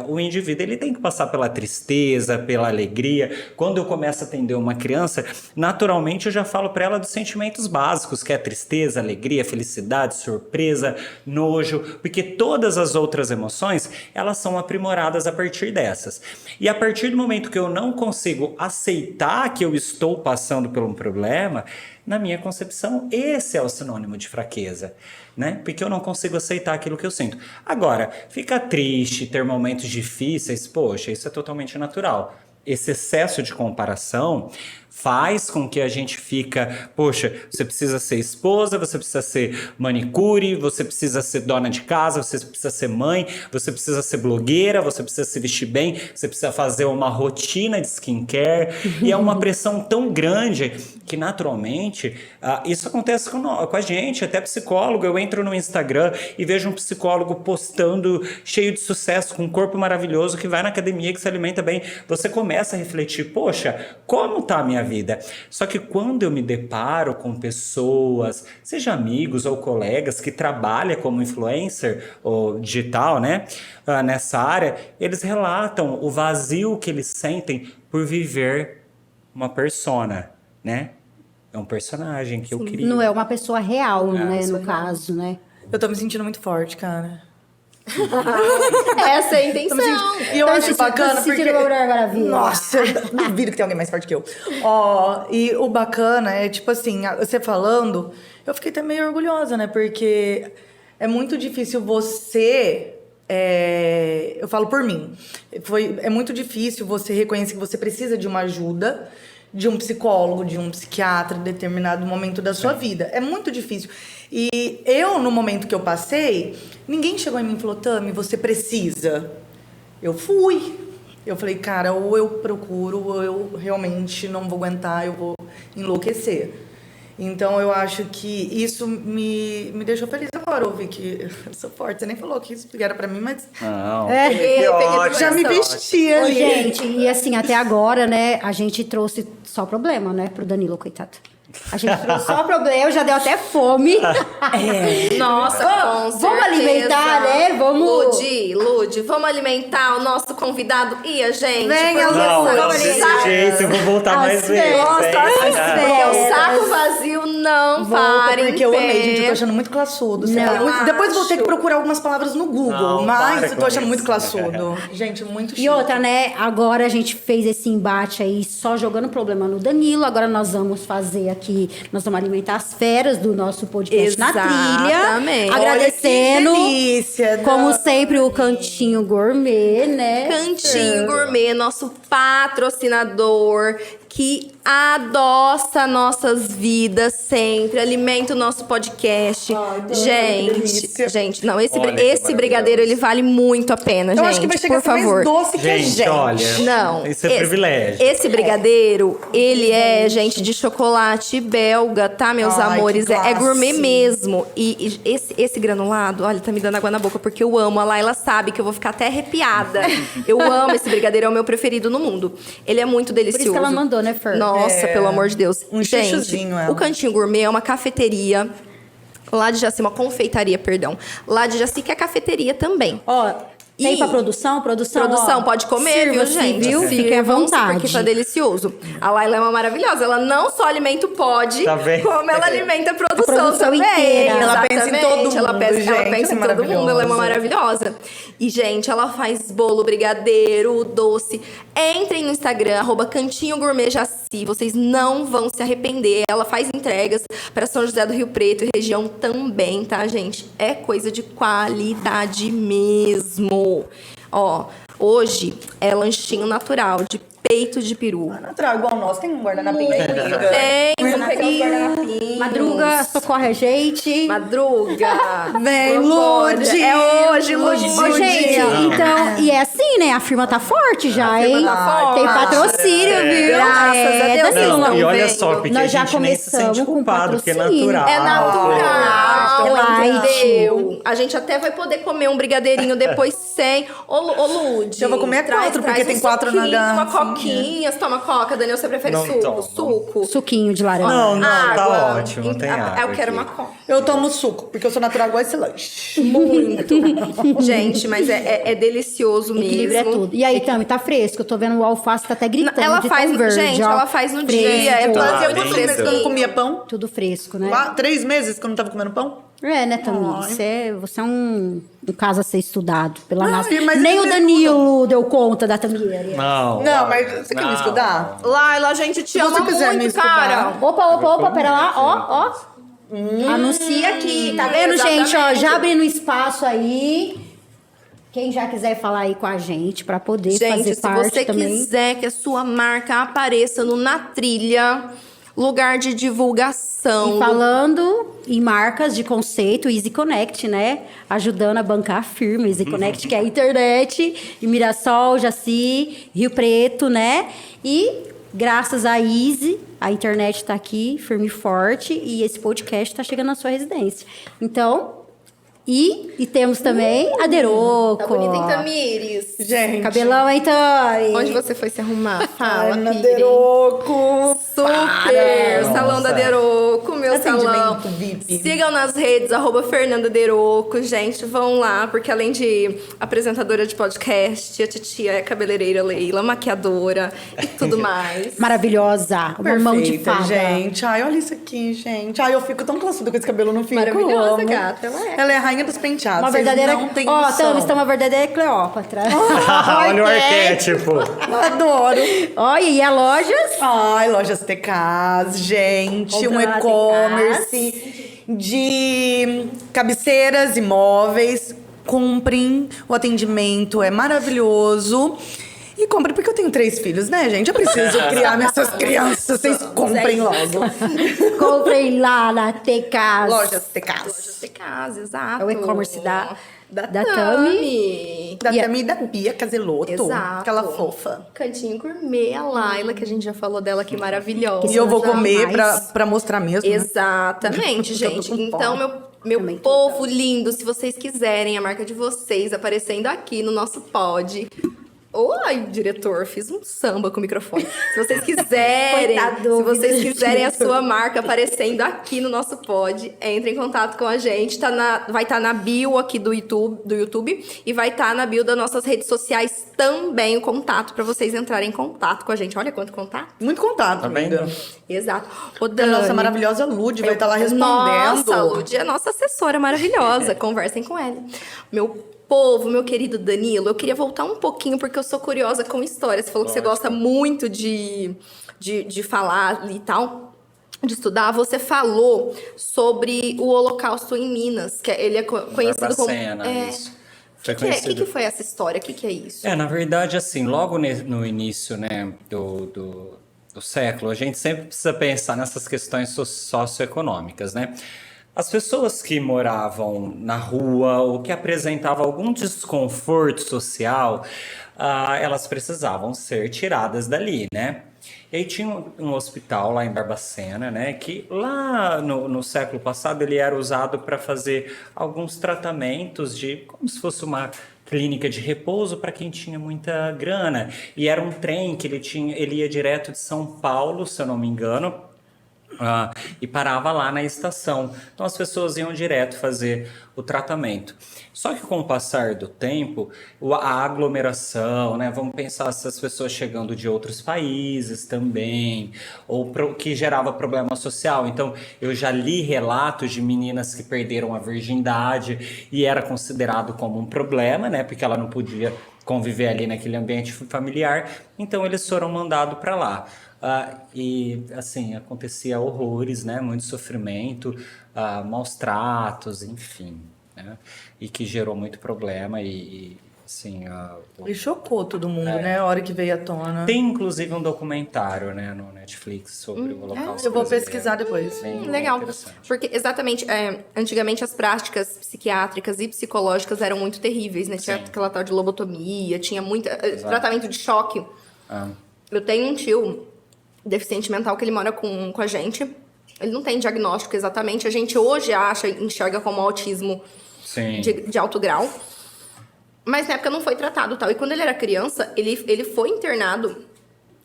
o indivíduo ele tem que passar pela tristeza, pela alegria. Quando eu começo a atender uma criança, naturalmente eu já falo para ela dos sentimentos básicos, que é tristeza, alegria, felicidade, surpresa, nojo. Porque todas as outras emoções, elas são aprimoradas a partir dessas. E a partir do momento que eu não consigo aceitar que eu estou passando por um problema, na minha concepção, esse é o sinônimo de fraqueza, né? Porque eu não consigo aceitar aquilo que eu sinto. Agora, ficar triste, ter momentos difíceis, poxa, isso é totalmente natural. Esse excesso de comparação faz com que a gente fica, poxa, você precisa ser esposa, você precisa ser manicure, você precisa ser dona de casa, você precisa ser mãe, você precisa ser blogueira, você precisa se vestir bem, você precisa fazer uma rotina de skincare, e é uma pressão tão grande que naturalmente isso acontece com a gente, até psicólogo. Eu entro no Instagram e vejo um psicólogo postando cheio de sucesso, com um corpo maravilhoso, que vai na academia, que se alimenta bem. Você começa a refletir, poxa, como tá a minha vida? Só que quando eu me deparo com pessoas, seja amigos ou colegas que trabalham como influencer ou digital, né, nessa área, eles relatam o vazio que eles sentem por viver uma persona, né? É um personagem que eu crio. Não é uma pessoa real, né, no caso, né? Eu tô me sentindo muito forte, cara. Essa é a intenção. E eu acho bacana porque... Maravilha. Nossa, eu duvido que tem alguém mais forte que eu. E o bacana é, tipo assim, você falando, eu fiquei até meio orgulhosa, né? Porque é muito difícil você... eu falo por mim. É muito difícil você reconhecer que você precisa de uma ajuda, de um psicólogo, de um psiquiatra em determinado momento da sua vida. É muito difícil. E eu, no momento que eu passei, ninguém chegou em mim e falou, Tami, você precisa. Eu fui. Eu falei, cara, ou eu procuro, ou eu realmente não vou aguentar, eu vou enlouquecer. Então, eu acho que isso me deixou feliz agora. Ouvir que eu sou forte. Você nem falou que isso era pra mim, mas... Não, Peguei Já me vestia Ô, ali. gente, e assim, até agora, né, a gente trouxe só problema, né, pro Danilo, coitado. A gente trouxe só problema, já deu até fome. Nossa, com Vamos certeza. alimentar, né? Vamos... Lude, vamos alimentar o nosso convidado e a gente. Venha, porque não, o desse saco- jeito eu vou voltar mais As vezes. festas. Porque o saco vazio não Volta, para em porque eu pé. amei, gente. Eu tô achando muito classudo. Você fala muito- Depois vou ter que procurar algumas palavras no Google, Não, mas para eu tô com achando isso. muito classudo. Gente, muito chique. E outra, né? Agora a gente fez esse embate aí só jogando problema no Danilo. Agora nós vamos fazer aqui, nós vamos alimentar as feras do nosso podcast na trilha. Exatamente. Agradecendo, Olha que delícia, como não. sempre, o Cantinho Gourmet, né? Cantinho Gourmet, nosso patrocinador, que adoça nossas vidas sempre, alimenta o nosso podcast. Gente, não, esse Olha que brigadeiro, ele vale muito a pena, Eu gente, acho que vai chegar por a ser favor. mais doce que a Gente, gente. olha, Não, isso é privilégio. Esse brigadeiro, ele é, gente, de chocolate belga, tá, meus Ai, amores? que É gourmet classe. mesmo. E esse granulado, olha, tá me dando água na boca, porque eu amo. A Laila sabe que eu vou ficar até arrepiada. Eu amo esse brigadeiro, é o meu preferido no mundo. Ele é muito delicioso. Por isso que ela mandou, né, Fer? Nossa, pelo amor de Deus. Um Gente, chuchuzinho, ela. o Cantinho Gourmet é uma cafeteria lá de Jaci, uma confeitaria, perdão. Lá de Jaci, que é cafeteria também. Ó, Tem pra produção? Produção, ó, Pode comer, viu, sirva-se, gente? viu? Fiquem à Sirvam-se, vontade. porque tá delicioso. A Laila é uma maravilhosa. Ela não só alimenta o pod, Tá vendo? como ela alimenta a produção, produção também. inteira. Ela pensa em todo mundo, Ela pensa gente, em é todo mundo. Ela é uma maravilhosa. maravilhosa. E, gente, ela faz bolo, brigadeiro, doce. Entrem no Instagram, @Cantinho Gourmet Jaci. Vocês não vão se arrepender. Ela faz entregas para São José do Rio Preto e região também, tá, gente? É coisa de qualidade mesmo. Ó, hoje é lanchinho natural de peito de peru. Natural, igual nós, tem um guardanapinho aí, amiga. Tem, vamos pegar os guardanapinhos. Madruga, socorre a gente. Madruga. Vem, Lorde. Lude. É hoje, Lude. Ô, gente, então, e é assim, né? A firma tá forte já, hein? tá forte. Tem patrocínio, viu? Graças a Deus, Danilo. não E olha vendo. só, porque Nós a já gente nem se sente começamos com culpado, porque é patrocínio. natural. É natural, É light. entendeu? A gente até vai poder comer um brigadeirinho depois sem. Ô, Lude. Eu vou comer quatro, porque tem 4 na suquinho, uma garrafinha. coquinha. Você toma coca, Daniel? Você prefere Não suco? tomo. Suco. Suquinho de laranja. Não, tá Água. ótimo, tem água Eu quero aqui. uma coca. Eu tomo suco, porque eu sou natural igual esse lanche. Muito. Gente, mas é delicioso mesmo. Equilíbrio é tudo. E aí, Tami, tá fresco? Eu tô vendo o alface tá até gritando. Ela de faz, tão verde, gente, ó. ela faz no Fresco. dia. É tudo Fazia Claro, quantos meses que eu não comia pão? Tudo fresco, né? 3 meses que eu não tava comendo pão? É, né, Tami? Você é um caso a ser estudado pela NASA. mas Nem eles o Danilo deu conta da Tami. Não, Não, mas você quer me estudar? Laila, a gente te Se você ama quiser me muito, estudar. cara. Opa, pera lá, ó. Anuncia aqui, tá vendo, exatamente. gente? Ó, já abrindo espaço aí. Quem já quiser falar aí com a gente pra poder Gente, fazer se parte você também. quiser que a sua marca apareça no Na Trilha, lugar de divulgação. E falando em marcas de conceito, Easy Connect, né? Ajudando a bancar a firma. Easy Connect, que é a internet, em Mirassol, Jaci, Rio Preto, né? E graças a Easy, a internet tá aqui, firme e forte, e esse podcast tá chegando na sua residência. Então, e temos também a Deroco. Tá bonita, hein, Tamires? Gente. Cabelão, hein, Tami? Onde você foi se arrumar? Fala, Ana Piri. Deroco. Super! Salão da Nossa. Deroco, meu salão. Atendimento VIP. Sigam nas redes, @Fernanda Deroco. Gente, vão lá, porque além de apresentadora de podcast, a titia é cabeleireira Leila, maquiadora e tudo mais. Maravilhosa. Uma mão de Perfeita, fada. gente. Ai, olha isso aqui, gente. Ai, eu fico tão classuda com esse cabelo, não fico. Maravilhosa, Eu amo. gata, ela é. Ela é a rainha dos penteados. Uma vocês verdadeira. não tem Ó, noção. Tami, está uma verdadeira Cleópatra. Olha o arquétipo. Adoro. Olha, e a lojas? Ai, lojas TKs, gente. Compra Um lá, e-commerce de cabeceiras e móveis. Comprem, o atendimento é maravilhoso. E comprem, porque eu tenho 3 filhos, né, gente? Eu preciso criar nessas crianças. Vocês comprem logo. Comprem lá na TK. Lojas TKs. De casa, exato. É o e-commerce da da Tami. Da E a- Tami e da Bia Caseloto. Exato. Aquela fofa. Cantinho Gourmet, a Laila, que a gente já falou dela aqui, maravilhosa. E eu vou comer jamais. pra mostrar mesmo. né? Exatamente, Porque eu tô gente. com Então, fome. meu Também tô. povo lindo, se vocês quiserem a marca de vocês aparecendo aqui no nosso pod. Oi, diretor, fiz um samba com o microfone. Se vocês quiserem, Coitado, se vocês diretor. quiserem a sua marca aparecendo aqui no nosso pod, entre em contato com a gente. Vai estar na bio aqui do YouTube e vai estar na bio das nossas redes sociais também o contato para vocês entrarem em contato com a gente. Olha quanto contato. Muito contato, Tá vendo? amiga. Exato. Ô, A Dani, nossa maravilhosa Lud vai estar lá respondendo. nossa, a Lud é nossa assessora maravilhosa. Conversem com ela. Meu povo, meu querido Danilo, eu queria voltar um pouquinho, porque eu sou curiosa com histórias. Você falou que você gosta muito de falar e tal, de estudar. Você falou sobre o Holocausto em Minas, que ele é conhecido como... Barbacena, isso. Foi O conhecido. que foi essa história? O que é isso? Na verdade, assim, logo no início, né, do século, a gente sempre precisa pensar nessas questões socioeconômicas, né? As pessoas que moravam na rua ou que apresentavam algum desconforto social, elas precisavam ser tiradas dali, né? E aí tinha um hospital lá em Barbacena, né? Que lá no século passado ele era usado para fazer alguns tratamentos como se fosse uma clínica de repouso para quem tinha muita grana. E era um trem que ele ia direto de São Paulo, se eu não me engano, e parava lá na estação. Então as pessoas iam direto fazer o tratamento. Só que com o passar do tempo, a aglomeração, né? Vamos pensar essas pessoas chegando de outros países também, ou que gerava problema social. Então eu já li relatos de meninas que perderam a virgindade e era considerado como um problema, né? Porque ela não podia conviver ali naquele ambiente familiar. Então eles foram mandados para lá. E assim, acontecia horrores, né? Muito sofrimento, maus tratos, enfim, né? E que gerou muito problema assim... E chocou todo mundo, né? A hora que veio à tona. Tem inclusive um documentário, né, no Netflix sobre o Holocausto Eu vou brasileiro. pesquisar depois. Bem Legal, interessante. porque exatamente, antigamente as práticas psiquiátricas e psicológicas eram muito terríveis, né? Tinha Sim. aquela tal de lobotomia, tinha muita... tratamento de choque. Eu tenho um tio deficiente mental que ele mora com a gente. Ele não tem diagnóstico exatamente. A gente hoje enxerga como autismo Sim. de alto grau. Mas na época não foi tratado tal. E quando ele era criança, ele foi internado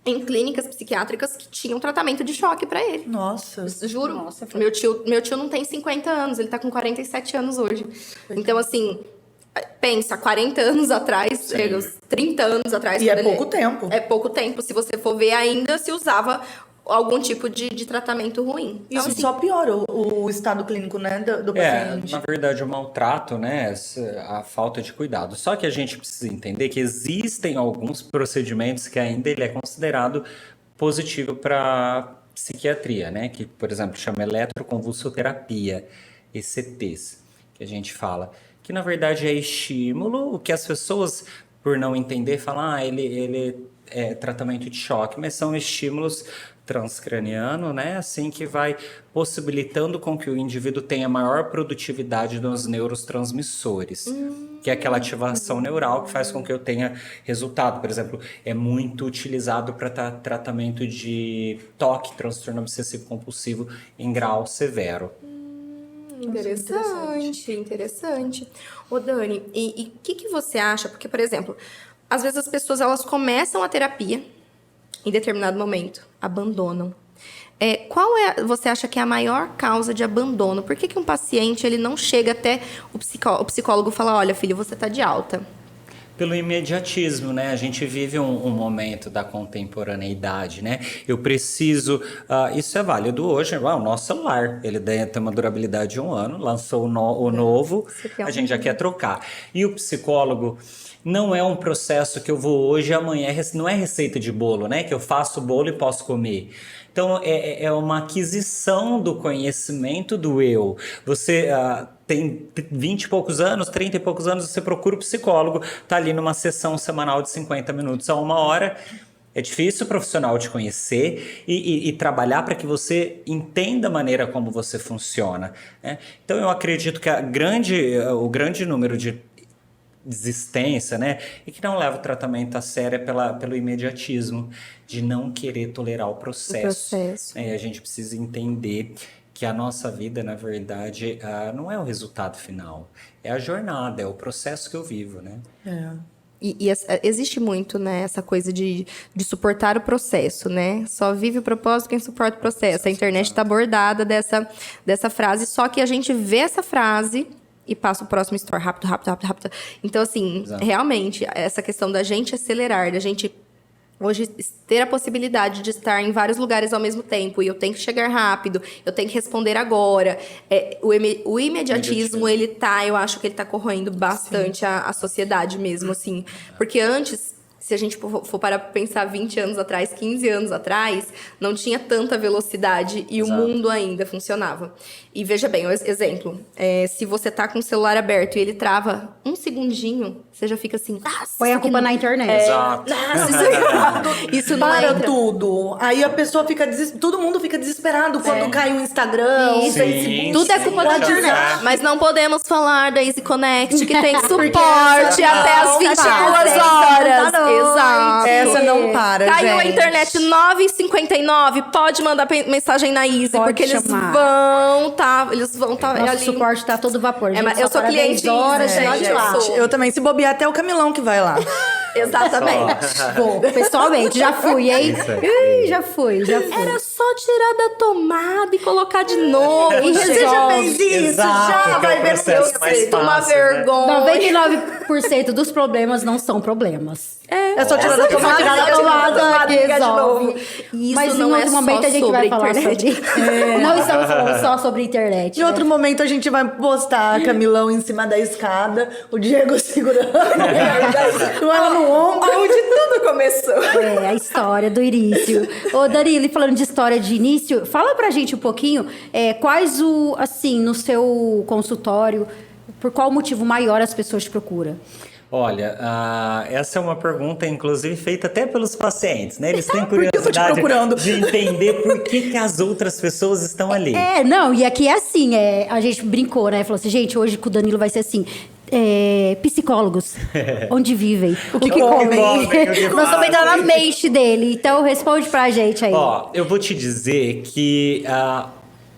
em clínicas psiquiátricas que tinham tratamento de choque pra ele. Nossa. Juro. Nossa, foi- Meu tio não tem 50 anos, ele tá com 47 anos hoje. Então, assim, pensa, 40 anos atrás, uns 30 anos atrás. E quando é pouco tempo. É pouco tempo. Se você for ver, ainda se usava algum tipo de tratamento ruim. Então, Isso assim, só piora o estado clínico, né, do paciente. Na verdade, o maltrato, né, a falta de cuidado. Só que a gente precisa entender que existem alguns procedimentos que ainda ele é considerado positivo para psiquiatria, né, que, por exemplo, chama eletroconvulsoterapia, ECTs, que a gente fala, que na verdade é estímulo, o que as pessoas, por não entender, falam, ele é tratamento de choque, mas são estímulos transcraniano, né? Assim que vai possibilitando com que o indivíduo tenha maior produtividade nos neurotransmissores, que é aquela ativação neural que faz com que eu tenha resultado. Por exemplo, é muito utilizado para tratamento de TOC, transtorno obsessivo compulsivo em grau severo. Interessante. Ô, Dani, e o que você acha? Porque, por exemplo, às vezes as pessoas elas começam a terapia em determinado momento, abandonam. Você acha que é a maior causa de abandono? Por que um paciente ele não chega até o psicólogo e fala, olha, filho, você tá de alta? Pelo imediatismo, né? A gente vive um momento da contemporaneidade, né? Eu preciso... isso é válido hoje. O nosso celular, ele tem uma durabilidade de 1 ano, lançou o novo, a gente já quer trocar. E o psicólogo... Não é um processo que eu vou hoje e amanhã, não é receita de bolo, né? Que eu faço o bolo e posso comer. Então, é uma aquisição do conhecimento do eu. Você tem 20 e poucos anos, 30 e poucos anos, você procura o psicólogo, tá ali numa sessão semanal de 50 minutos a 1 hora. É difícil o profissional te conhecer e trabalhar para que você entenda a maneira como você funciona, né? Então, eu acredito que o grande número de desistência, né? E que não leva o tratamento a sério pelo imediatismo, de não querer tolerar o processo. A gente precisa entender que a nossa vida, na verdade, não é o resultado final. É a jornada, é o processo que eu vivo, né? Existe muito, né, essa coisa de suportar o processo, né? Só vive o propósito quem suporta o processo. A internet está bordada dessa frase, só que a gente vê essa frase e passa o próximo story rápido. Então, assim, realmente, essa questão da gente acelerar, da gente hoje ter a possibilidade de estar em vários lugares ao mesmo tempo, e eu tenho que chegar rápido, eu tenho que responder agora. O imediatismo, eu acho que ele tá corroendo bastante a sociedade mesmo, assim. Porque antes, se a gente for parar pra pensar 20 anos atrás, 15 anos atrás, não tinha tanta velocidade e Exato. o mundo ainda funcionava. E veja bem, exemplo, se você tá com o celular aberto e ele trava um segundinho, você já fica assim... Põe a culpa na internet. Exato. Isso não Para entra. tudo. Aí a pessoa fica todo mundo fica desesperado quando cai o Instagram, o Isso, Facebook. tudo é culpa da WhatsApp. internet. Mas não podemos falar da Easy Connect, que tem suporte Porque essa até as 22 horas. Exato. Essa não para, Caiu a gente. internet 9h59, pode mandar mensagem na Easy, Pode porque chamar. eles vão estar Nosso ali. suporte tá todo vapor. Gente, eu só sou para cliente 10 horas, Easy, lá gente, de lá. eu sou. Eu também, se bobear, até o Camilão que vai lá. Exatamente. Vou, pessoalmente, já fui, hein? Isso aí. Ih, já fui. Era só só tirar da tomada e colocar de novo. E você já resolve. fez isso? Exato, já que é vai o ver processo mais Sinto uma fácil, né? vergonha. 99% dos problemas não são problemas. É só tirar da Só tomada. tirar da tomada que liga de resolve. novo. E isso Mas em não outro é momento só a gente sobre vai falar internet. sobre... Não estamos falando só sobre internet. Em outro momento a gente vai postar a Camilão em cima da escada, o Diego segurando ela no ombro. Onde tudo começou. É, a história do início. Ô, Danilo, falando de história de início, fala pra gente um pouquinho quais assim, no seu consultório, por qual motivo maior as pessoas te procuram? Olha, essa é uma pergunta, inclusive, feita até pelos pacientes, né? Eles têm que eu tô te curiosidade procurando? de entender por que as outras pessoas estão ali. Não, e aqui é assim, a gente brincou, né? Falou assim, gente, hoje com o Danilo vai ser assim... psicólogos, onde vivem, o que comem. o que Nós vamos entrar na mente dele, então responde pra gente aí. Ó, eu vou te dizer que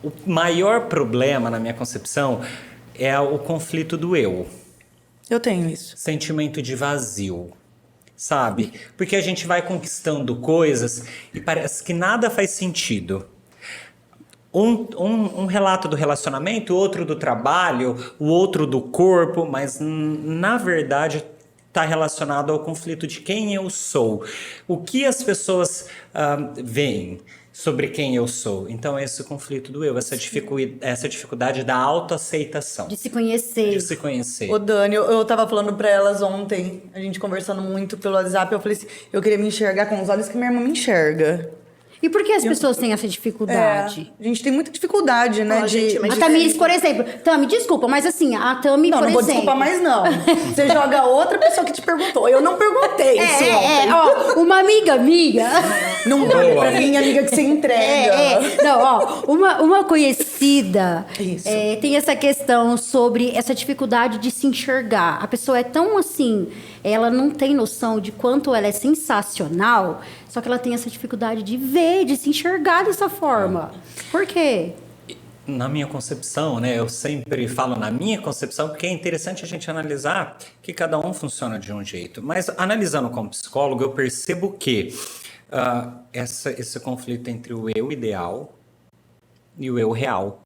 o maior problema, na minha concepção, é o conflito do eu. Eu tenho isso. Sentimento de vazio, sabe? Porque a gente vai conquistando coisas e parece que nada faz sentido. Um relato do relacionamento, outro do trabalho, o outro do corpo, mas na verdade está relacionado ao conflito de quem eu sou. O que as pessoas veem sobre quem eu sou. Então, esse conflito do eu, essa dificuldade da autoaceitação. De se conhecer. De se conhecer. Ô, Dani, eu tava falando pra elas ontem, a gente conversando muito pelo WhatsApp, eu falei assim, eu queria me enxergar com os olhos que minha irmã me enxerga. E por que as pessoas têm essa dificuldade? A gente tem muita dificuldade, né? Ó, gente, mas A Tamiris, por exemplo. Tami, desculpa, mas assim, a Tami, Não, por não vou exemplo... desculpar mais, não. Você joga outra pessoa que te perguntou. Eu não perguntei isso ontem. ó, uma amiga minha... Não vale pra mim, amiga, que você entrega. Não, ó, uma conhecida Isso. tem essa questão sobre essa dificuldade de se enxergar. A pessoa é tão assim, ela não tem noção de quanto ela é sensacional, só que ela tem essa dificuldade de ver, de se enxergar dessa forma. Por quê? Na minha concepção, né? Eu sempre falo na minha concepção, porque é interessante a gente analisar que cada um funciona de um jeito. Mas analisando como psicólogo, eu percebo que esse conflito entre o eu ideal e o eu real,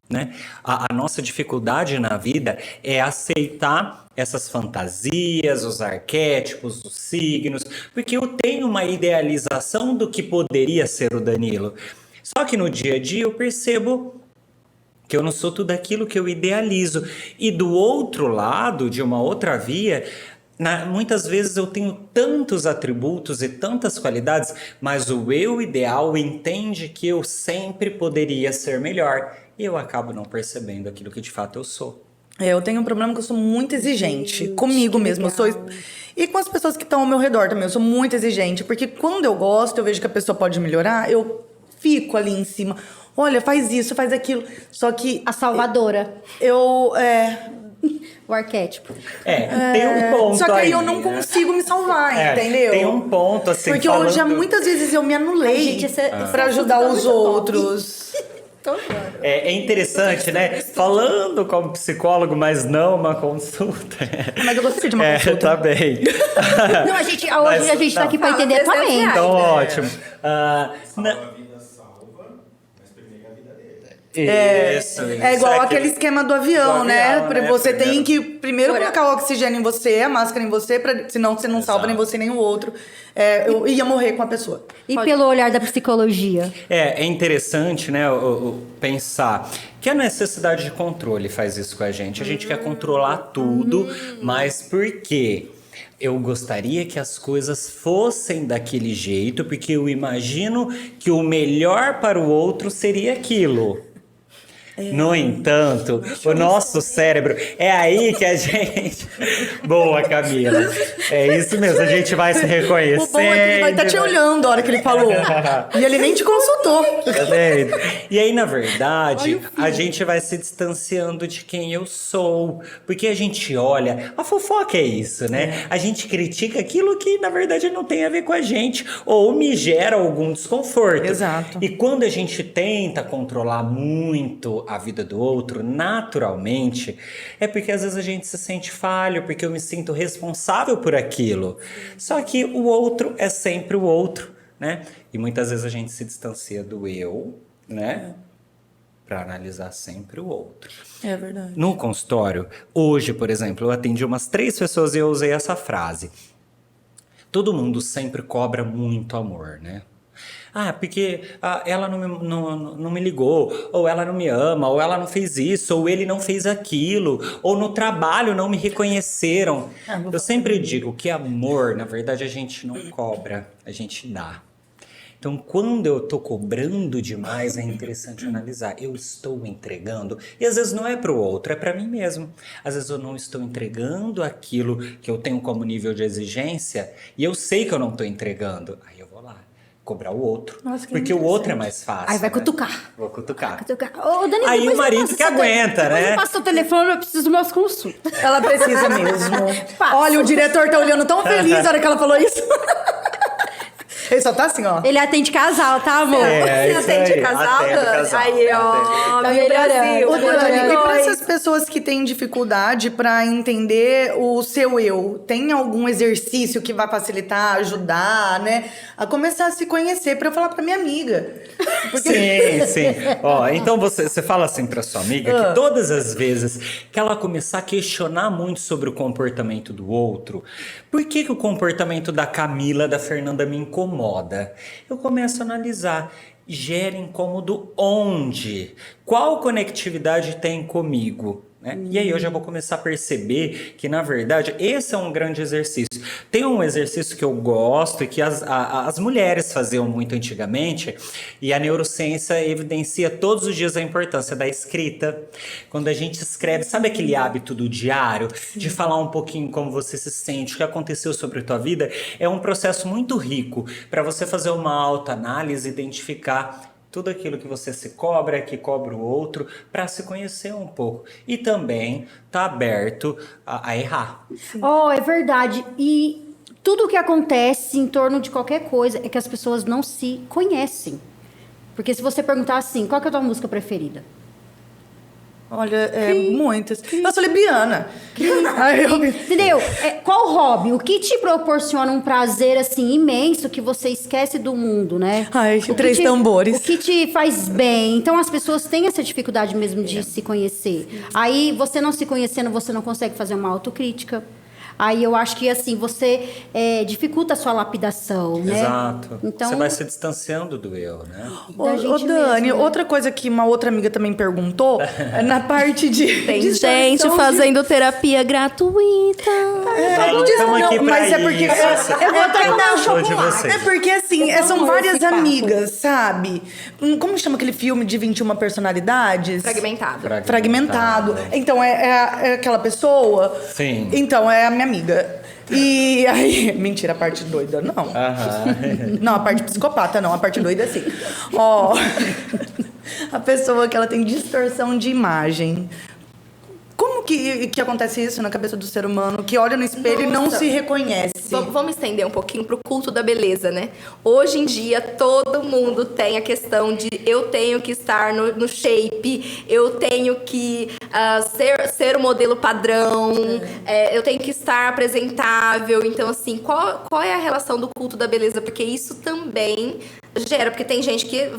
né? A nossa dificuldade na vida é aceitar essas fantasias, os arquétipos, os signos, porque eu tenho uma idealização do que poderia ser o Danilo. Só que no dia a dia eu percebo que eu não sou tudo aquilo que eu idealizo. E do outro lado, de uma outra via, muitas vezes eu tenho tantos atributos e tantas qualidades, mas o eu ideal entende que eu sempre poderia ser melhor. E eu acabo não percebendo aquilo que de fato eu sou. Eu tenho um problema que eu sou muito exigente. Comigo mesma. Eu sou... E com as pessoas que estão ao meu redor também. Eu sou muito exigente. Porque quando eu gosto, eu vejo que a pessoa pode melhorar, eu fico ali em cima. Olha, faz isso, faz aquilo. Só que... A salvadora. O arquétipo. Tem um ponto. Só que aí eu né? não consigo me salvar, entendeu? Tem um ponto, assim, Porque eu já muitas vezes eu me anulei pra ajudar os outros. É interessante, né? Falando como psicólogo, mas não uma consulta. Mas eu gostaria de uma consulta. Tá bem. Não, hoje a gente tá aqui pra Fala, entender a tua 300 mente. reais. Então, ótimo. Salva a vida salva, mas primeiro a vida dele. Isso. É igual aquele esquema do avião, né? Você tem que primeiro colocar o oxigênio em você, a máscara em você, senão você não salva nem você nem o outro. Eu ia morrer com a pessoa. E pelo olhar da psicologia? É interessante, né, pensar que a necessidade de controle faz isso com a gente. A gente quer controlar tudo, mas por quê? Eu gostaria que as coisas fossem daquele jeito, porque eu imagino que o melhor para o outro seria aquilo. No entanto, o nosso cérebro, é aí que a gente... Boa, Camila. É isso mesmo, a gente vai se reconhecendo. O bom é que ele vai estar te olhando a hora que ele falou. E ele nem te consultou. Tá vendo? E aí, na verdade, a gente vai se distanciando de quem eu sou. Porque a gente olha... A fofoca é isso, né? A gente critica aquilo que, na verdade, não tem a ver com a gente. Ou me gera algum desconforto. Exato. E quando a gente tenta controlar muito a vida do outro, naturalmente, é porque às vezes a gente se sente falho, porque eu me sinto responsável por aquilo. Só que o outro é sempre o outro. né? E muitas vezes a gente se distancia do eu, né? Para analisar sempre o outro. É verdade. No consultório, hoje, por exemplo, eu atendi umas 3 pessoas e eu usei essa frase. Todo mundo sempre cobra muito amor, né? Ah, porque ela não me ligou, ou ela não me ama, ou ela não fez isso, ou ele não fez aquilo, ou no trabalho não me reconheceram. Eu sempre digo que amor, na verdade, a gente não cobra, a gente dá. Então, quando eu tô cobrando demais, é interessante analisar. Eu estou entregando, e às vezes não é para o outro, é para mim mesmo. Às vezes eu não estou entregando aquilo que eu tenho como nível de exigência, e eu sei que eu não estou entregando. Aí eu vou lá cobrar o outro, Nossa, que porque o outro é mais fácil. Aí vai né? cutucar. Vou cutucar. Ô, Dani, Aí depois o marido passa que seu aguenta, depois né? eu passo o telefone, eu preciso mais consulta. Ela precisa mesmo. Passa. Olha, o diretor tá olhando tão feliz na hora que ela falou isso. Ele só tá assim, ó. Ele atende casal, tá, amor? É, Você isso atende aí, casal, atendo Dani? casal, Aí, ó, Tá meu melhorando. Brasil. Ô, Dani, e para Oi. essas pessoas que têm dificuldade para entender o seu eu, tem algum exercício que vai facilitar, ajudar, né? A começar a se conhecer, para eu falar para minha amiga. Sim, sim. Ó, então você fala assim pra sua amiga que todas as vezes que ela começar a questionar muito sobre o comportamento do outro, por que o comportamento da Camila, da Fernanda me incomoda? Eu começo a analisar. Gera incômodo onde? Qual conectividade tem comigo? Né? E aí eu já vou começar a perceber que, na verdade, esse é um grande exercício. Tem um exercício que eu gosto e que as mulheres faziam muito antigamente, e a neurociência evidencia todos os dias a importância da escrita. Quando a gente escreve, sabe aquele hábito do diário? De falar um pouquinho como você se sente, o que aconteceu sobre a tua vida? É um processo muito rico para você fazer uma autoanálise, identificar tudo aquilo que você se cobra, que cobra o outro, para se conhecer um pouco. E também tá aberto a errar. Oh, é verdade. E tudo o que acontece em torno de qualquer coisa é que as pessoas não se conhecem. Porque se você perguntar assim, qual que é a tua música preferida? Olha, muitas. Eu sou libriana. Ai, Entendeu? Qual hobby? O que te proporciona um prazer, assim, imenso que você esquece do mundo, né? Ai, O que 3 tambores. O que te faz bem. Então, as pessoas têm essa dificuldade mesmo de se conhecer. Aí, você não se conhecendo, você não consegue fazer uma autocrítica. Aí, eu acho que, assim, você dificulta a sua lapidação, né? Exato. Então, Você vai se distanciando do eu, né? da gente Ô, Dani, mesmo, né? outra coisa que uma outra amiga também perguntou, é na parte de... Tem distorção gente de- fazendo terapia gratuita. Não, estamos aqui pra mas é porque isso. eu vou até dar um Sou de chocolate. vocês. É porque assim, são Vamos várias esse papo. amigas, sabe? Como chama aquele filme de 21 personalidades? Fragmentado. Fragmentado. Então é aquela pessoa. Sim. Então é a minha amiga. E aí, mentira, a parte doida não. Aham. Não, a parte psicopata não, a parte doida sim. Ó, a pessoa que ela tem distorção de imagem. Como que acontece isso na cabeça do ser humano? Que olha no espelho e não Nossa. se reconhece. Vamos estender um pouquinho pro culto da beleza, né? Hoje em dia, todo mundo tem a questão de eu tenho que estar no shape, eu tenho que ser o modelo padrão, eu tenho que estar apresentável. Então, assim, qual é a relação do culto da beleza? Porque isso também gera, porque tem gente que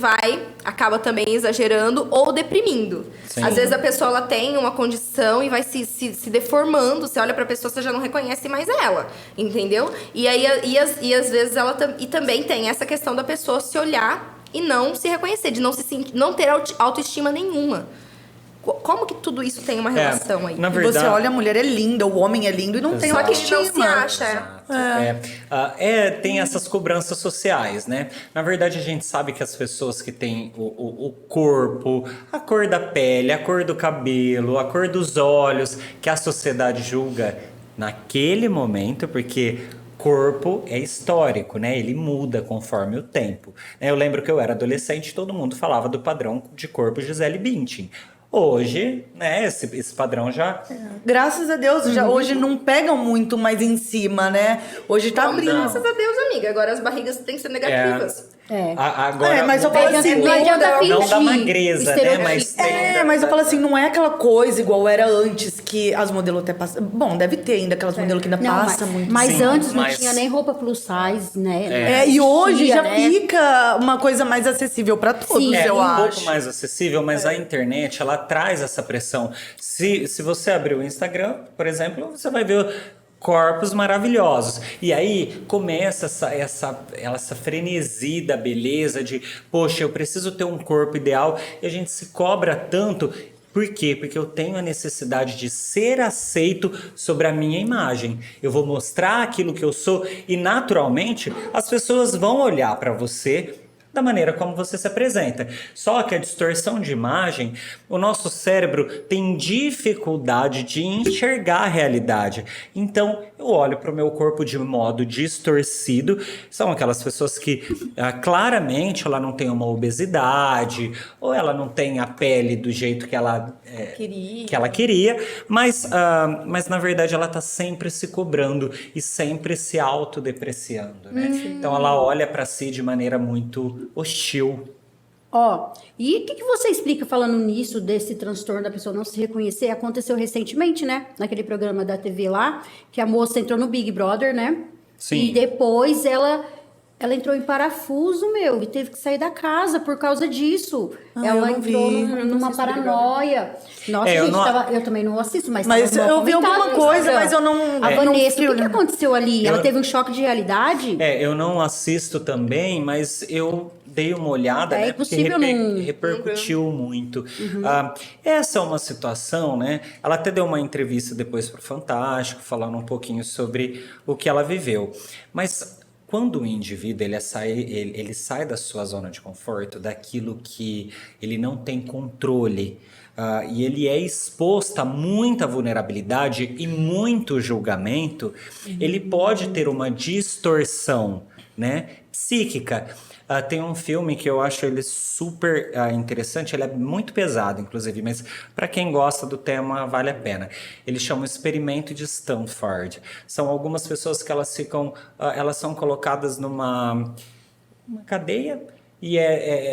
acaba também exagerando ou deprimindo. Sim. Às vezes a pessoa ela tem uma condição e vai se deformando. Você olha pra pessoa, você já não reconhece mais ela, entendeu? E aí às vezes ela e também tem essa questão da pessoa se olhar e não se reconhecer, de não se sentir, não ter autoestima nenhuma. Como que tudo isso tem uma relação aí? Na E verdade, você olha, a mulher é linda, o homem é lindo e não tem Só que autoestima. não se acha. Tem essas cobranças sociais, né? Na verdade, a gente sabe que as pessoas que têm o corpo, a cor da pele, a cor do cabelo, a cor dos olhos, que a sociedade julga naquele momento, porque corpo é histórico, né? Ele muda conforme o tempo. Eu lembro que eu era adolescente e todo mundo falava do padrão de corpo Gisele Bündchen. Hoje, né, esse padrão já... Graças a Deus, hoje não pegam muito mais em cima, né? Hoje tá abrindo. Graças a Deus, amiga. Agora as barrigas têm que ser negativas. É. Agora, mas eu falo assim, Não adianta fingir. não da magreza, né? Mas Mas eu falo assim, não é aquela coisa igual era antes que as modelos até passam. Bom, deve ter ainda aquelas modelos que ainda Não, passam muito. mas Sim, antes não mas- tinha nem roupa plus size, né? E hoje Existia, já né? fica uma coisa mais acessível para todos, Sim, eu um acho. pouco mais acessível, mas a internet, ela traz essa pressão. Se você abrir o Instagram, por exemplo, você vai ver corpos maravilhosos. E aí começa essa frenesi da beleza de, poxa, eu preciso ter um corpo ideal, e a gente se cobra tanto. Por quê? Porque eu tenho a necessidade de ser aceito sobre a minha imagem. Eu vou mostrar aquilo que eu sou e, naturalmente, as pessoas vão olhar para você da maneira como você se apresenta. Só que a distorção de imagem, o nosso cérebro tem dificuldade de enxergar a realidade. Então, eu olho para o meu corpo de modo distorcido. São aquelas pessoas que claramente ela não tem uma obesidade, ou ela não tem a pele do jeito que ela queria, mas na verdade ela está sempre se cobrando e sempre se autodepreciando, né? Então ela olha para si de maneira muito hostil. Ó, e o que você explica falando nisso, desse transtorno da pessoa não se reconhecer? Aconteceu recentemente, né? Naquele programa da TV lá, que a moça entrou no Big Brother, né? Sim. E depois ela entrou em parafuso, meu, e teve que sair da casa por causa disso. Ela eu não entrou vi. numa paranoia. Nossa, eu gente, não- eu também não assisto, mas Mas tava eu vi comentado alguma no coisa, Instagram. mas eu não- A não Vanessa, fiquei o que olhando. aconteceu ali? Ela Eu- teve um choque de realidade? Eu não assisto também, mas eu dei uma olhada, É né? Porque impossível não- repercutiu muito. Essa é uma situação, né? Ela até deu uma entrevista depois para o Fantástico, falando um pouquinho sobre o que ela viveu. Mas quando o indivíduo ele sai da sua zona de conforto, daquilo que ele não tem controle, e ele é exposto a muita vulnerabilidade e muito julgamento, ele pode ter uma distorção, né, psíquica. Tem um filme que eu acho ele super interessante, ele é muito pesado, inclusive, mas para quem gosta do tema, vale a pena. Ele chama o Experimento de Stanford. São algumas pessoas que elas são colocadas numa cadeia e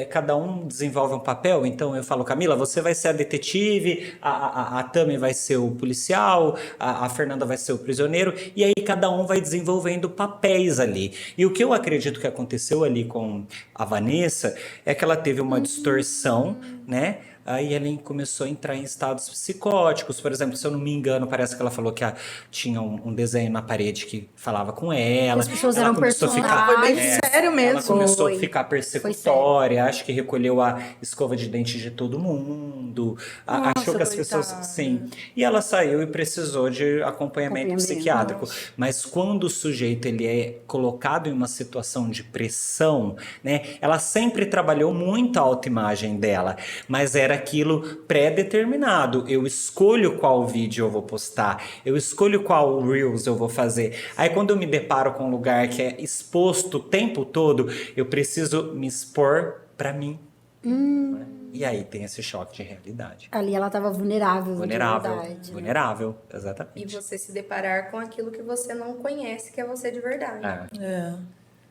cada um desenvolve um papel. Então eu falo, Camila, você vai ser a detetive, a Tami vai ser o policial, a Fernanda vai ser o prisioneiro, e aí cada um vai desenvolvendo papéis ali. E o que eu acredito que aconteceu ali com a Vanessa é que ela teve uma distorção, né? Aí ela começou a entrar em estados psicóticos. Por exemplo, se eu não me engano, parece que ela falou que tinha um desenho na parede que falava com ela. As pessoas Ela eram começou a personagens. Foi bem sério mesmo. Ela começou Foi. a ficar Foi persecutória, acho que recolheu a escova de dente de todo mundo, achou que as pessoas... coitada. Sim. E ela saiu e precisou de acompanhamento psiquiátrico. Mas quando o sujeito ele é colocado em uma situação de pressão, né? Ela sempre trabalhou muito a autoimagem dela, mas era aquilo pré-determinado. Eu escolho qual vídeo eu vou postar, eu escolho qual Reels eu vou fazer. Aí quando eu me deparo com um lugar que é exposto o tempo todo, eu preciso me expor pra mim. Né? E aí tem esse choque de realidade. Ali ela estava vulnerável. de Vulnerável, verdade, né? vulnerável, E exatamente. você se deparar com aquilo que você não conhece, que é você de verdade.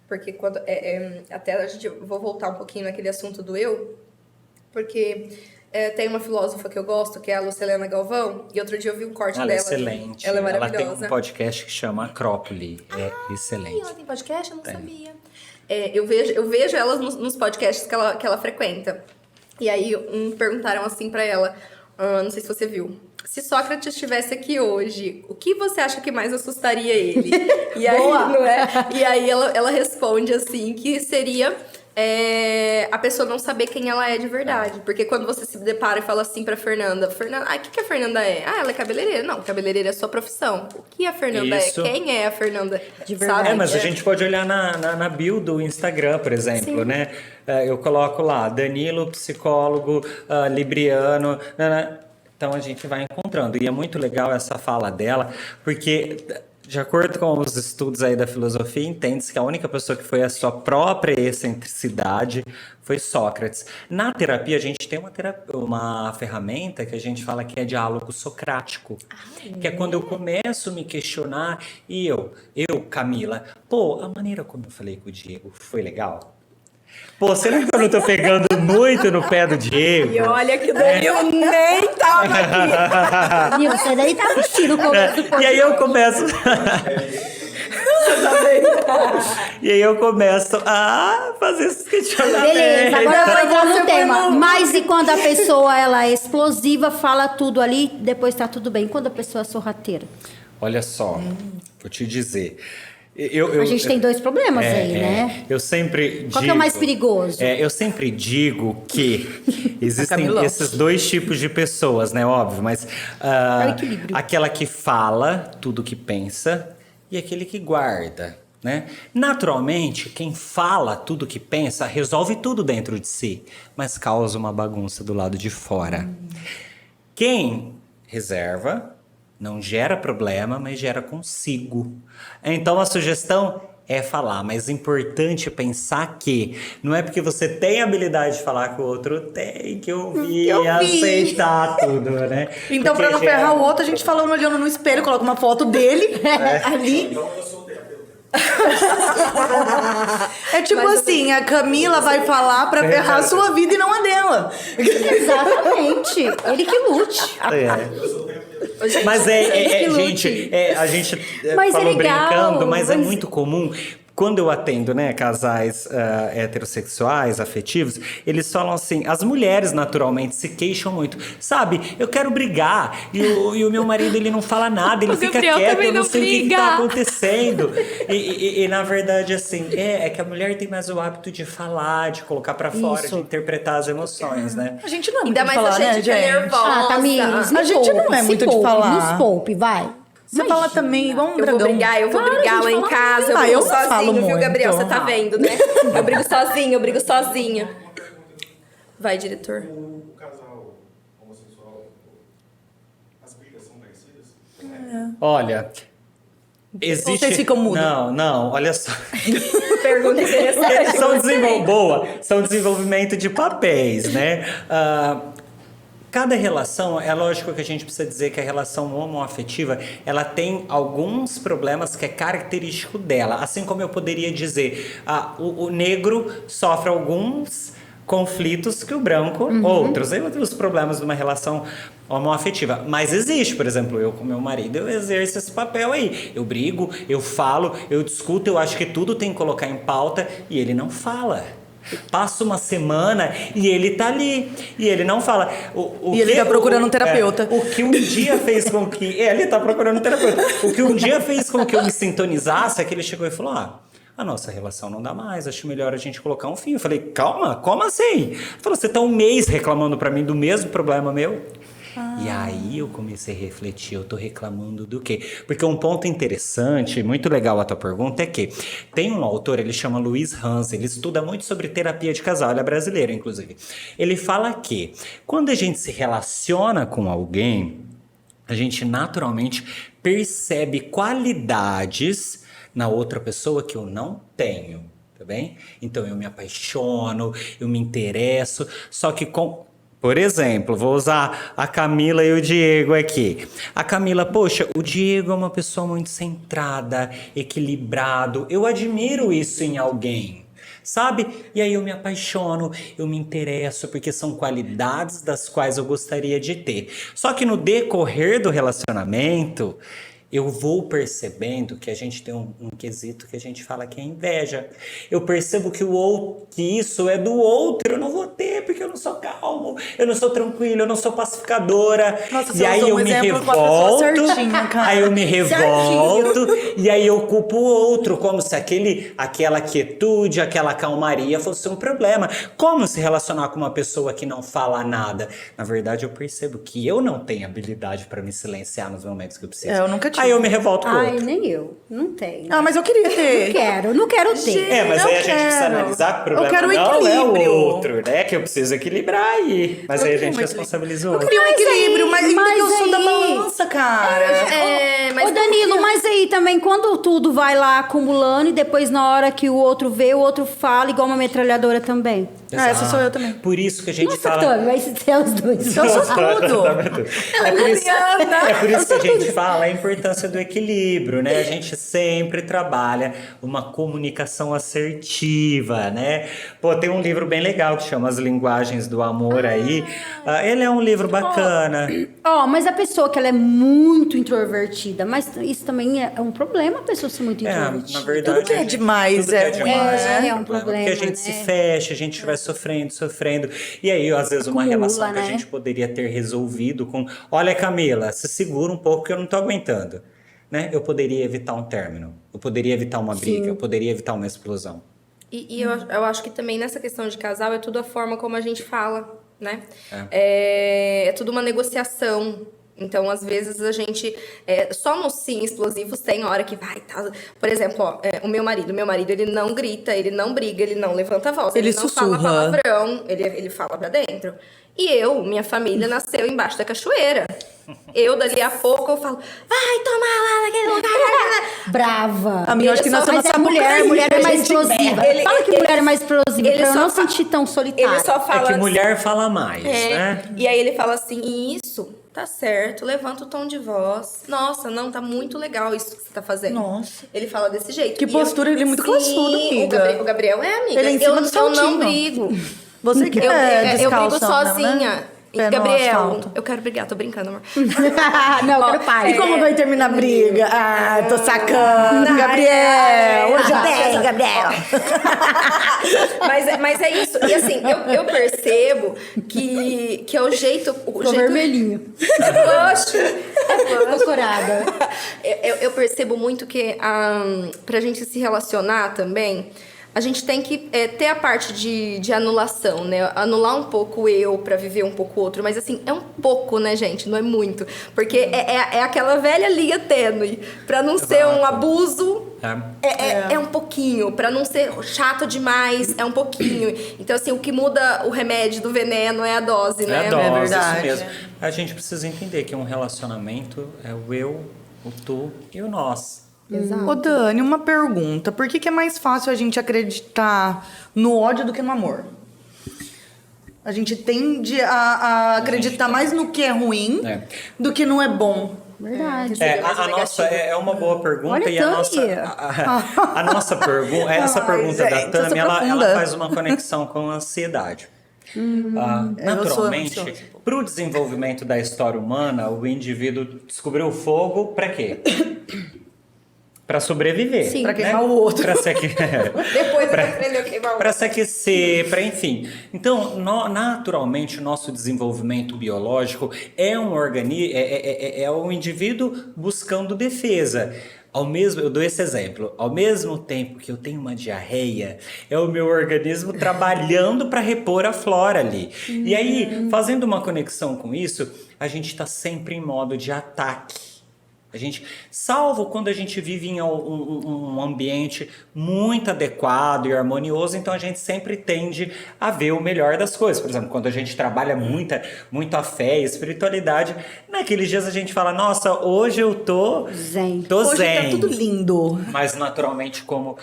Porque quando. Até a gente. Vou voltar um pouquinho naquele assunto do eu, porque tem uma filósofa que eu gosto, que é a Lucilena Galvão, e outro dia eu vi um corte Ela é dela. excelente. Ela é Ela tem maravilhosa. um podcast que chama Acrópole. É excelente. Ela tem podcast? Eu não sabia. Eu vejo ela nos podcasts que ela frequenta. E aí, perguntaram assim pra ela, não sei se você viu, se Sócrates estivesse aqui hoje, o que você acha que mais assustaria ele? E aí, Boa. não é? E aí ela responde assim, que seria a pessoa não saber quem ela é de verdade. Porque quando você se depara e fala assim pra Fernanda, o que a Fernanda é? Ela é cabeleireira. Não, cabeleireira é sua profissão. O que a Fernanda Isso. é? Quem é a Fernanda? De verdade. Sabe? Mas a gente pode olhar na bio do Instagram, por exemplo, né? Eu coloco lá, Danilo, psicólogo, libriano, né? Então a gente vai encontrando. E é muito legal essa fala dela, porque... De acordo com os estudos aí da filosofia, entende-se que a única pessoa que foi a sua própria excentricidade foi Sócrates. Na terapia, a gente tem uma ferramenta que a gente fala que é diálogo socrático. Que é quando eu começo a me questionar e eu, Camila, a maneira como eu falei com o Diego foi legal? Pô, você lembra que eu não tô pegando muito no pé do Diego? E olha que o Danilo nem tava aqui. E você daí tá assistindo o começo do podcast. E aí eu começo. E aí eu começo a fazer esses questionamentos. Beleza, agora eu vou entrar Você no foi tema. no- Mas e quando a pessoa ela é explosiva, fala tudo ali, depois tá tudo bem. Quando a pessoa é sorrateira? Olha só, vou te dizer. A gente tem dois problemas aí, né? Eu sempre digo... Qual que é o mais perigoso? Eu sempre digo que existem Camilão. esses dois tipos de pessoas, né? Óbvio, mas... É o equilíbrio. aquela que fala tudo que pensa e aquele que guarda, né? Naturalmente, quem fala tudo que pensa resolve tudo dentro de si, mas causa uma bagunça do lado de fora. Quem reserva não gera problema, mas gera consigo. Então a sugestão é falar, mas é importante pensar que não é porque você tem habilidade de falar que o outro tem que ouvir Eu e vi. aceitar tudo, né? Então, Porque pra não gera- ferrar o outro, a gente falando olhando no espelho, coloca uma foto dele ali. Então eu sou terapeuta. É tipo Mas assim, a Camila vai falar pra ferrar a sua vida e não a dela. Exatamente. Ele que lute. Mas que lute. gente, a gente Mas é falou legal, brincando, mas é mas- muito comum. Quando eu atendo, né, casais heterossexuais, afetivos, eles falam assim, as mulheres naturalmente se queixam muito. Sabe, eu quero brigar e o meu marido, ele não fala nada, ele O fica Gabriel quieto, também eu não não sei o que briga. tá acontecendo. E na verdade, assim, é que a mulher tem mais o hábito de falar, de colocar pra fora, Isso. de interpretar as emoções, né? A gente não é muito Ainda de mais falar, a gente né, que é gente? nervosa. Ah, Tamires, A gente não é muito de falar. Nos poupe, vai. Você fala também igual um Eu vou dragão. brigar, eu vou Claro, brigar a lá gente em fala casa, eu Ah, brigo eu falo sozinho, viu, muito. Gabriel? Você tá vendo, né? Eu brigo sozinha. Vai, diretor. O casal homossexual, as brigas são parecidas? Olha, existe... Vocês ficam mudos? Não, olha só. Pergunta interessante. São desenvolvimento de papéis, né? Cada relação, é lógico que a gente precisa dizer que a relação homoafetiva, ela tem alguns problemas que é característico dela. Assim como eu poderia dizer, o negro sofre alguns conflitos que o branco, outros. Tem outros problemas de uma relação homoafetiva. Mas existe, por exemplo, eu com meu marido, eu exerço esse papel aí. Eu brigo, eu falo, eu discuto, eu acho que tudo tem que colocar em pauta e ele não fala. Passa uma semana e ele tá ali. E ele não fala. E ele tá procurando um terapeuta. O que um dia fez com que... ele tá procurando um terapeuta. O que um dia fez com que eu me sintonizasse é que ele chegou e falou, a nossa relação não dá mais, acho melhor a gente colocar um fim. Eu falei, calma, como assim? Ele falou, você tá um mês reclamando pra mim do mesmo problema meu? E aí eu comecei a refletir, eu tô reclamando do quê? Porque um ponto interessante, muito legal a tua pergunta, é que tem um autor, ele chama Luiz Hans, ele estuda muito sobre terapia de casal, ele é brasileiro, inclusive. Ele fala que quando a gente se relaciona com alguém, a gente naturalmente percebe qualidades na outra pessoa que eu não tenho, tá bem? Então eu me apaixono, eu me interesso, só que por exemplo, vou usar a Camila e o Diego aqui. A Camila, poxa, o Diego é uma pessoa muito centrada, equilibrado. Eu admiro isso em alguém, sabe? E aí eu me apaixono, eu me interesso, porque são qualidades das quais eu gostaria de ter. Só que no decorrer do relacionamento, eu vou percebendo que a gente tem um quesito que a gente fala que é inveja. Eu percebo que que isso é do outro, eu não vou ter, porque eu não sou calmo, eu não sou tranquilo, eu não sou pacificadora. Nossa, e você aí usou eu um me exemplo com a pessoa revolto, certinha, cara. aí eu me revolto, e aí eu culpo o outro, como se aquela quietude, aquela calmaria fosse um problema. Como se relacionar com uma pessoa que não fala nada? Na verdade, eu percebo que eu não tenho habilidade para me silenciar nos momentos que eu preciso. Eu nunca tive. Aí eu me revolto com o Ai, outro. nem eu. Não tenho. Ah, mas eu queria ter. Não quero ter. Mas eu aí a gente precisa quero. analisar que o problema Eu quero não é o equilíbrio. outro, né? Que eu preciso equilibrar aí. Mas aí a gente queria um responsabiliza o Eu outro. queria um equilíbrio, mas ainda que eu mas sou da aí- balança, cara. Mas Ô Danilo, mas aí também, quando tudo vai lá acumulando e depois na hora que o outro vê, o outro fala igual uma metralhadora também. Ah, essa sou eu também. Por isso que a gente Nossa, fala... Tami, vai ser os dois. Eu sou tudo. É por isso que a gente fala, é importante importância do equilíbrio, né? A gente sempre trabalha uma comunicação assertiva, né? Pô, tem um livro bem legal que chama As Linguagens do Amor aí. Ele é um livro bacana. Mas a pessoa que ela é muito introvertida, mas isso também é um problema, a pessoa ser muito introvertida. Na verdade, Tudo que é demais tudo que é demais, ruim, é um Porque problema, a gente se né? fecha, a gente vai sofrendo. E aí, às vezes, uma Acumula, relação que a né? gente poderia ter resolvido com... Olha, Camila, se segura um pouco que eu não tô aguentando. Né? Eu poderia evitar um término. Eu poderia evitar uma briga. Eu poderia evitar uma explosão. E eu acho que também nessa questão de casal é tudo a forma como a gente fala, né? É tudo uma negociação. Então, às vezes, a gente... só nos sim explosivos tem hora que vai... Tá, por exemplo, o meu marido, ele não grita, ele não briga, ele não levanta a voz. Ele não fala sussurra. palavrão, ele fala pra dentro. E minha família nasceu embaixo da cachoeira. Dali a pouco, eu falo... Vai tomar lá naquele lugar... Brava. A minha, eu acho que nasceu na Mas é mulher é mais explosiva. Fala que mulher é mais explosiva, ele pra eu só não fa- sentir tão solitária. Ele só fala... É que mulher fala mais, né? E aí ele fala assim, isso, tá certo, levanta o tom de voz. Nossa, não, tá muito legal isso que você tá fazendo. Nossa. Ele fala desse jeito. Que E postura, ele é muito sim, classudo, amiga. O Gabriel é amiga. Ele é em cima do eu não saltinho. brigo. Você que Eu brigo descalção, sozinha. né? E, Pé no Gabriel, asfalto. eu quero brigar, tô brincando, amor. Não, eu quero pai. E como vai terminar a briga? Tô sacando, Gabriel! Hoje tem, Gabriel! Mas é isso. E assim, eu percebo que é o jeito... Tô vermelhinho. É blush. Tô corada. Eu percebo muito que pra gente se relacionar também, a gente tem que ter a parte de anulação, né? Anular um pouco o eu pra viver um pouco o outro. Mas assim, é um pouco, né, gente? Não é muito. Porque é aquela velha linha tênue. Pra não ser um abuso, é um pouquinho. Pra não ser chato demais, é um pouquinho. Então, assim, o que muda o remédio do veneno é a dose, né? É a dose, verdade. isso mesmo. A gente precisa entender que um relacionamento é o eu, o tu e o nós. Ô, Dani, uma pergunta. Por que é mais fácil a gente acreditar no ódio do que no amor? A gente tende a acreditar mais no que é ruim do que no é bom. Verdade. A nossa é uma boa pergunta. Olha, e a Tami. nossa a nossa pergunta, essa pergunta da gente, Tami, essa ela profunda. faz uma conexão com a ansiedade. Naturalmente, ansiosa. para o desenvolvimento da história humana, o indivíduo descobriu o fogo para quê? Para sobreviver. Sim. Pra queimar o outro. Para se Depois ele aprendeu a queimar o para se aquecer, para enfim. Então, naturalmente, o nosso desenvolvimento biológico é um organismo, é um indivíduo buscando defesa. Eu dou esse exemplo. Ao mesmo tempo que eu tenho uma diarreia, é o meu organismo trabalhando para repor a flora ali. E aí, fazendo uma conexão com isso, a gente está sempre em modo de ataque. Salvo quando a gente vive em um ambiente muito adequado e harmonioso, então a gente sempre tende a ver o melhor das coisas. Por exemplo, quando a gente trabalha muito a fé e a espiritualidade, naqueles dias a gente fala, nossa, hoje eu tô Zen. tô Hoje zen. tá tudo lindo. Mas naturalmente como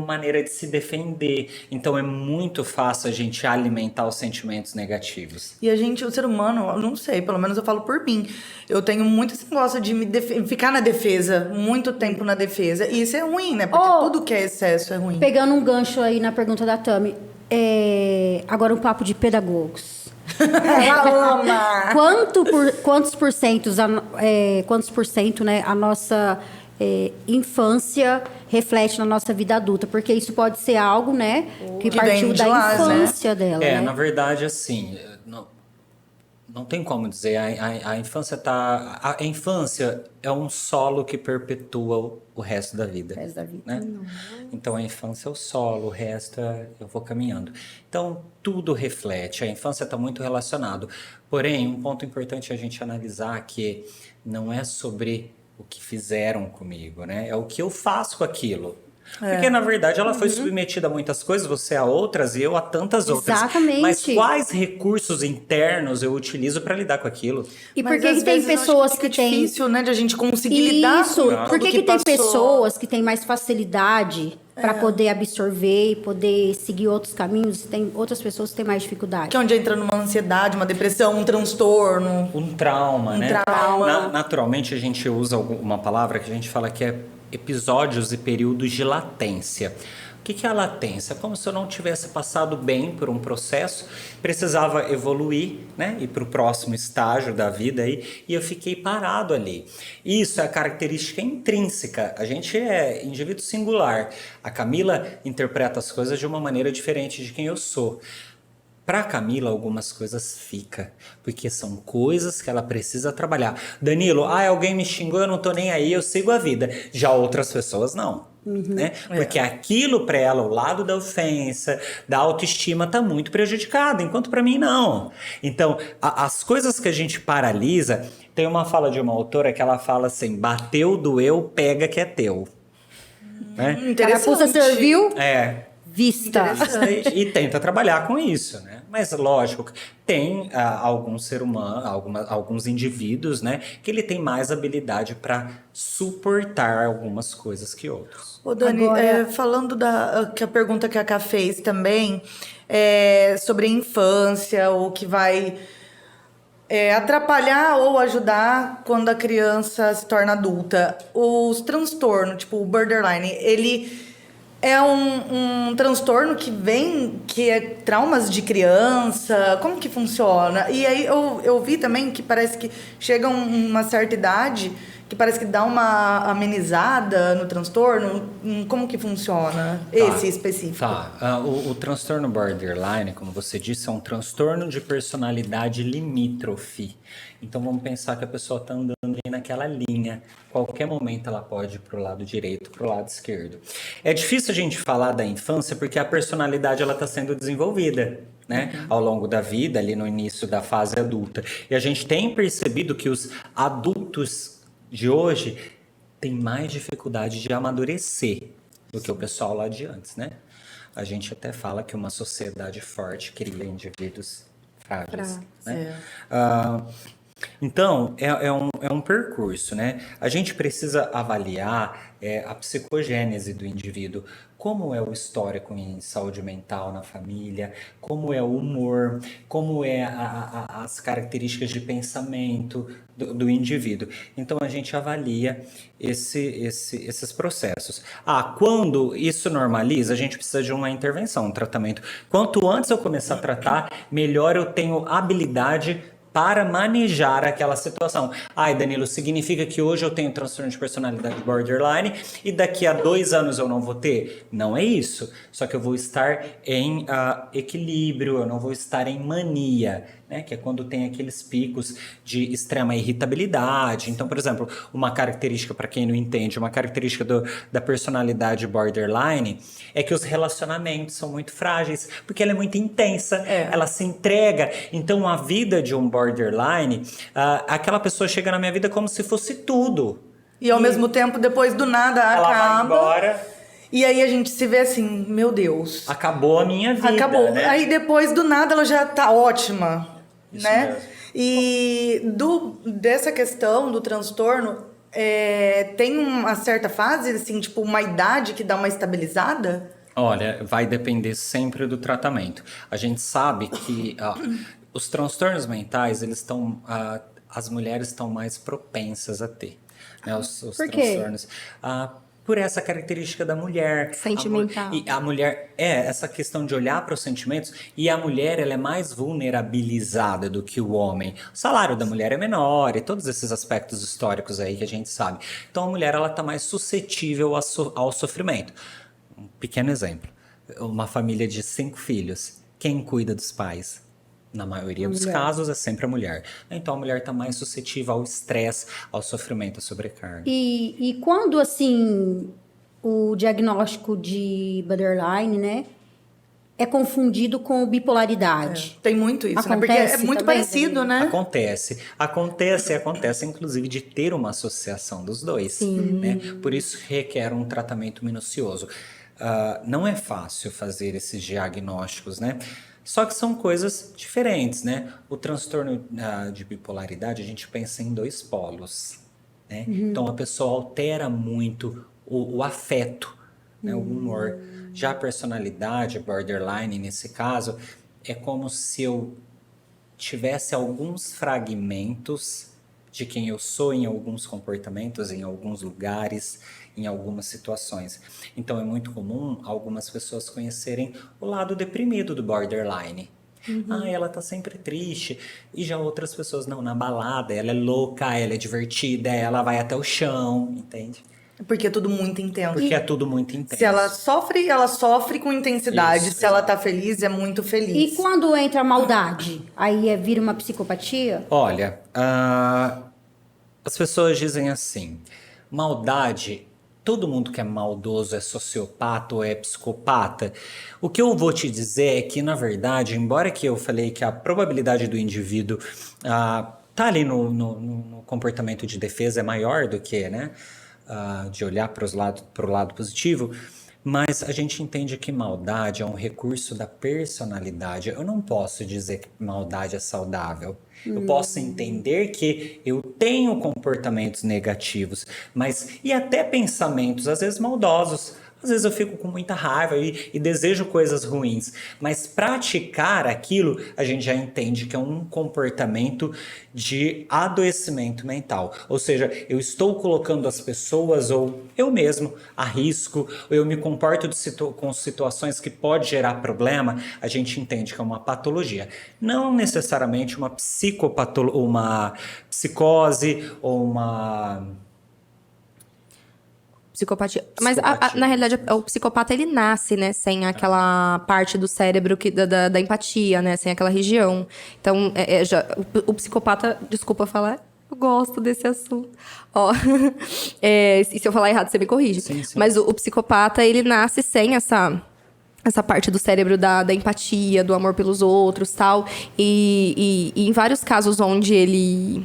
maneira de se defender. Então é muito fácil a gente alimentar os sentimentos negativos. E o ser humano, eu não sei, pelo menos eu falo por mim. Eu tenho muito esse negócio de ficar na defesa, muito tempo na defesa. E isso é ruim, né? Porque tudo que é excesso é ruim. Pegando um gancho aí na pergunta da Tami, agora um papo de pedagogos. Ela ama! Quantos por cento, né, a nossa infância reflete na nossa vida adulta? Porque isso pode ser algo, né, que Que partiu vem de da lá, né? infância dela, né? Na verdade, assim, não tem como dizer. A infância tá. A infância é um solo que perpetua o resto da vida. O resto da vida, né? Então a infância é o solo, o resto eu vou caminhando. Então tudo reflete. A infância está muito relacionado. Porém, um ponto importante a gente analisar que não é sobre o que fizeram comigo, né? É o que eu faço com aquilo. Porque, na verdade, ela foi submetida a muitas coisas, você a outras e eu a tantas outras. Exatamente. Mas quais recursos internos eu utilizo para lidar com aquilo? E por Mas, que às que tem vezes, eu acho pessoas fica que têm... difícil, né, de a gente conseguir lidar Isso, com por tudo que tem passou. pessoas que têm mais facilidade para poder absorver e poder seguir outros caminhos, tem outras pessoas que têm mais dificuldade? Que é onde entra numa ansiedade, uma depressão, um transtorno. Um trauma, né? trauma. Naturalmente, a gente usa uma palavra que a gente fala que é episódios e períodos de latência. O que é a latência? É como se eu não tivesse passado bem por um processo, precisava evoluir, né? Ir para o próximo estágio da vida aí, e eu fiquei parado ali. Isso é a característica intrínseca. A gente é indivíduo singular. A Camila interpreta as coisas de uma maneira diferente de quem eu sou. Para Camila, algumas coisas ficam, porque são coisas que ela precisa trabalhar. Danilo, alguém me xingou, eu não tô nem aí, eu sigo a vida. Já outras pessoas não, né? Porque aquilo para ela, o lado da ofensa, da autoestima, tá muito prejudicado, enquanto para mim não. Então, as coisas que a gente paralisa, tem uma fala de uma autora que ela fala assim, bateu, doeu, pega que é teu. Né? Carapuça serviu, vista. E tenta trabalhar com isso, né? Mas lógico, tem algum ser humano, alguns indivíduos, né? Que ele tem mais habilidade para suportar algumas coisas que outros. Ô, Dani, Agora- falando que a pergunta que a Ká fez também, sobre a infância, ou que vai atrapalhar ou ajudar quando a criança se torna adulta. Os transtornos, tipo o borderline, ele é um transtorno que é traumas de criança? Como que funciona? E aí eu vi também que parece que chega uma certa idade que parece que dá uma amenizada no transtorno. Como que funciona esse específico? Tá. O transtorno borderline, como você disse, é um transtorno de personalidade limítrofe. Então vamos pensar que a pessoa está andando aí naquela linha. Qualquer momento ela pode ir para o lado direito, para o lado esquerdo. É difícil a gente falar da infância porque a personalidade ela está sendo desenvolvida, né? Ao longo da vida, ali no início da fase adulta. E a gente tem percebido que os adultos de hoje têm mais dificuldade de amadurecer do que o pessoal lá de antes, né? A gente até fala que uma sociedade forte cria indivíduos frágeis, né? Então, é um percurso, né? A gente precisa avaliar a psicogênese do indivíduo, como é o histórico em saúde mental na família, como é o humor, como é as características de pensamento do indivíduo. Então, a gente avalia esses processos. Quando isso normaliza, a gente precisa de uma intervenção, um tratamento. Quanto antes eu começar a tratar, melhor eu tenho habilidade para manejar aquela situação. Danilo, significa que hoje eu tenho transtorno de personalidade borderline e daqui a 2 anos eu não vou ter? Não é isso. Só que eu vou estar em equilíbrio, eu não vou estar em mania, né? Que é quando tem aqueles picos de extrema irritabilidade. Então, por exemplo, uma característica, para quem não entende, uma característica da personalidade borderline é que os relacionamentos são muito frágeis, porque ela é muito intensa, ela se entrega. Então, a vida de um borderline, aquela pessoa chega na minha vida como se fosse tudo. E ao mesmo tempo, depois do nada, ela acaba. vai embora. E aí a gente se vê assim, meu Deus. Acabou a minha vida, Acabou. né? Aí depois do nada ela já tá ótima, Isso né? mesmo. E dessa questão do transtorno, tem uma certa fase, assim, tipo uma idade que dá uma estabilizada? Olha, vai depender sempre do tratamento. A gente sabe que os transtornos mentais, eles estão, as mulheres estão mais propensas a ter, né? Os Por quê? transtornos. Por essa característica da mulher. Sentimental. E a mulher, essa questão de olhar para os sentimentos, e a mulher, ela é mais vulnerabilizada do que o homem. O salário da mulher é menor e todos esses aspectos históricos aí que a gente sabe. Então a mulher, ela tá mais suscetível ao sofrimento. Um pequeno exemplo. Uma família de 5 filhos. Quem cuida dos pais? Na maioria dos casos é sempre a mulher. Então a mulher está mais suscetível ao estresse, ao sofrimento, à sobrecarga. E quando, assim, o diagnóstico de borderline, né, é confundido com bipolaridade. Tem muito isso, né? Porque Acontece é muito também, parecido, né? Acontece, inclusive, de ter uma associação dos dois. Né? Por isso requer um tratamento minucioso. Não é fácil fazer esses diagnósticos, né? Só que são coisas diferentes, né? O transtorno de bipolaridade, a gente pensa em dois polos, né? Então, a pessoa altera muito o afeto, né? O humor. Já a personalidade, borderline, nesse caso, é como se eu tivesse alguns fragmentos de quem eu sou em alguns comportamentos, em alguns lugares, em algumas situações. Então é muito comum algumas pessoas conhecerem o lado deprimido do borderline. Ela tá sempre triste. E já outras pessoas, não, na balada, ela é louca, ela é divertida, ela vai até o chão, entende? Porque é tudo muito intenso. Porque é tudo muito intenso. Se ela sofre com intensidade. Isso, Se ela tá feliz, é muito feliz. E quando entra a maldade? Aí vira uma psicopatia? Olha, as pessoas dizem assim, maldade, todo mundo que é maldoso é sociopata ou é psicopata. O que eu vou te dizer é que, na verdade, embora que eu falei que a probabilidade do indivíduo tá ali no comportamento de defesa é maior do que, né, de olhar para o lado positivo, mas a gente entende que maldade é um recurso da personalidade. Eu não posso dizer que maldade é saudável. Eu posso entender que eu tenho comportamentos negativos, mas e até pensamentos, às vezes maldosos. Às vezes eu fico com muita raiva e desejo coisas ruins, mas praticar aquilo a gente já entende que é um comportamento de adoecimento mental. Ou seja, eu estou colocando as pessoas ou eu mesmo a risco, ou eu me comporto com situações que pode gerar problema, a gente entende que é uma patologia. Não necessariamente uma uma psicose ou uma... Psicopatia. Mas, Psicopatia. na realidade, o psicopata, ele nasce, né? Sem aquela parte do cérebro da empatia, né? Sem aquela região. Então, o psicopata... Desculpa falar. Eu gosto desse assunto. Ó, e se eu falar errado, você me corrige. Sim. Mas o psicopata, ele nasce sem essa parte do cérebro da empatia, do amor pelos outros, tal. E em vários casos onde ele...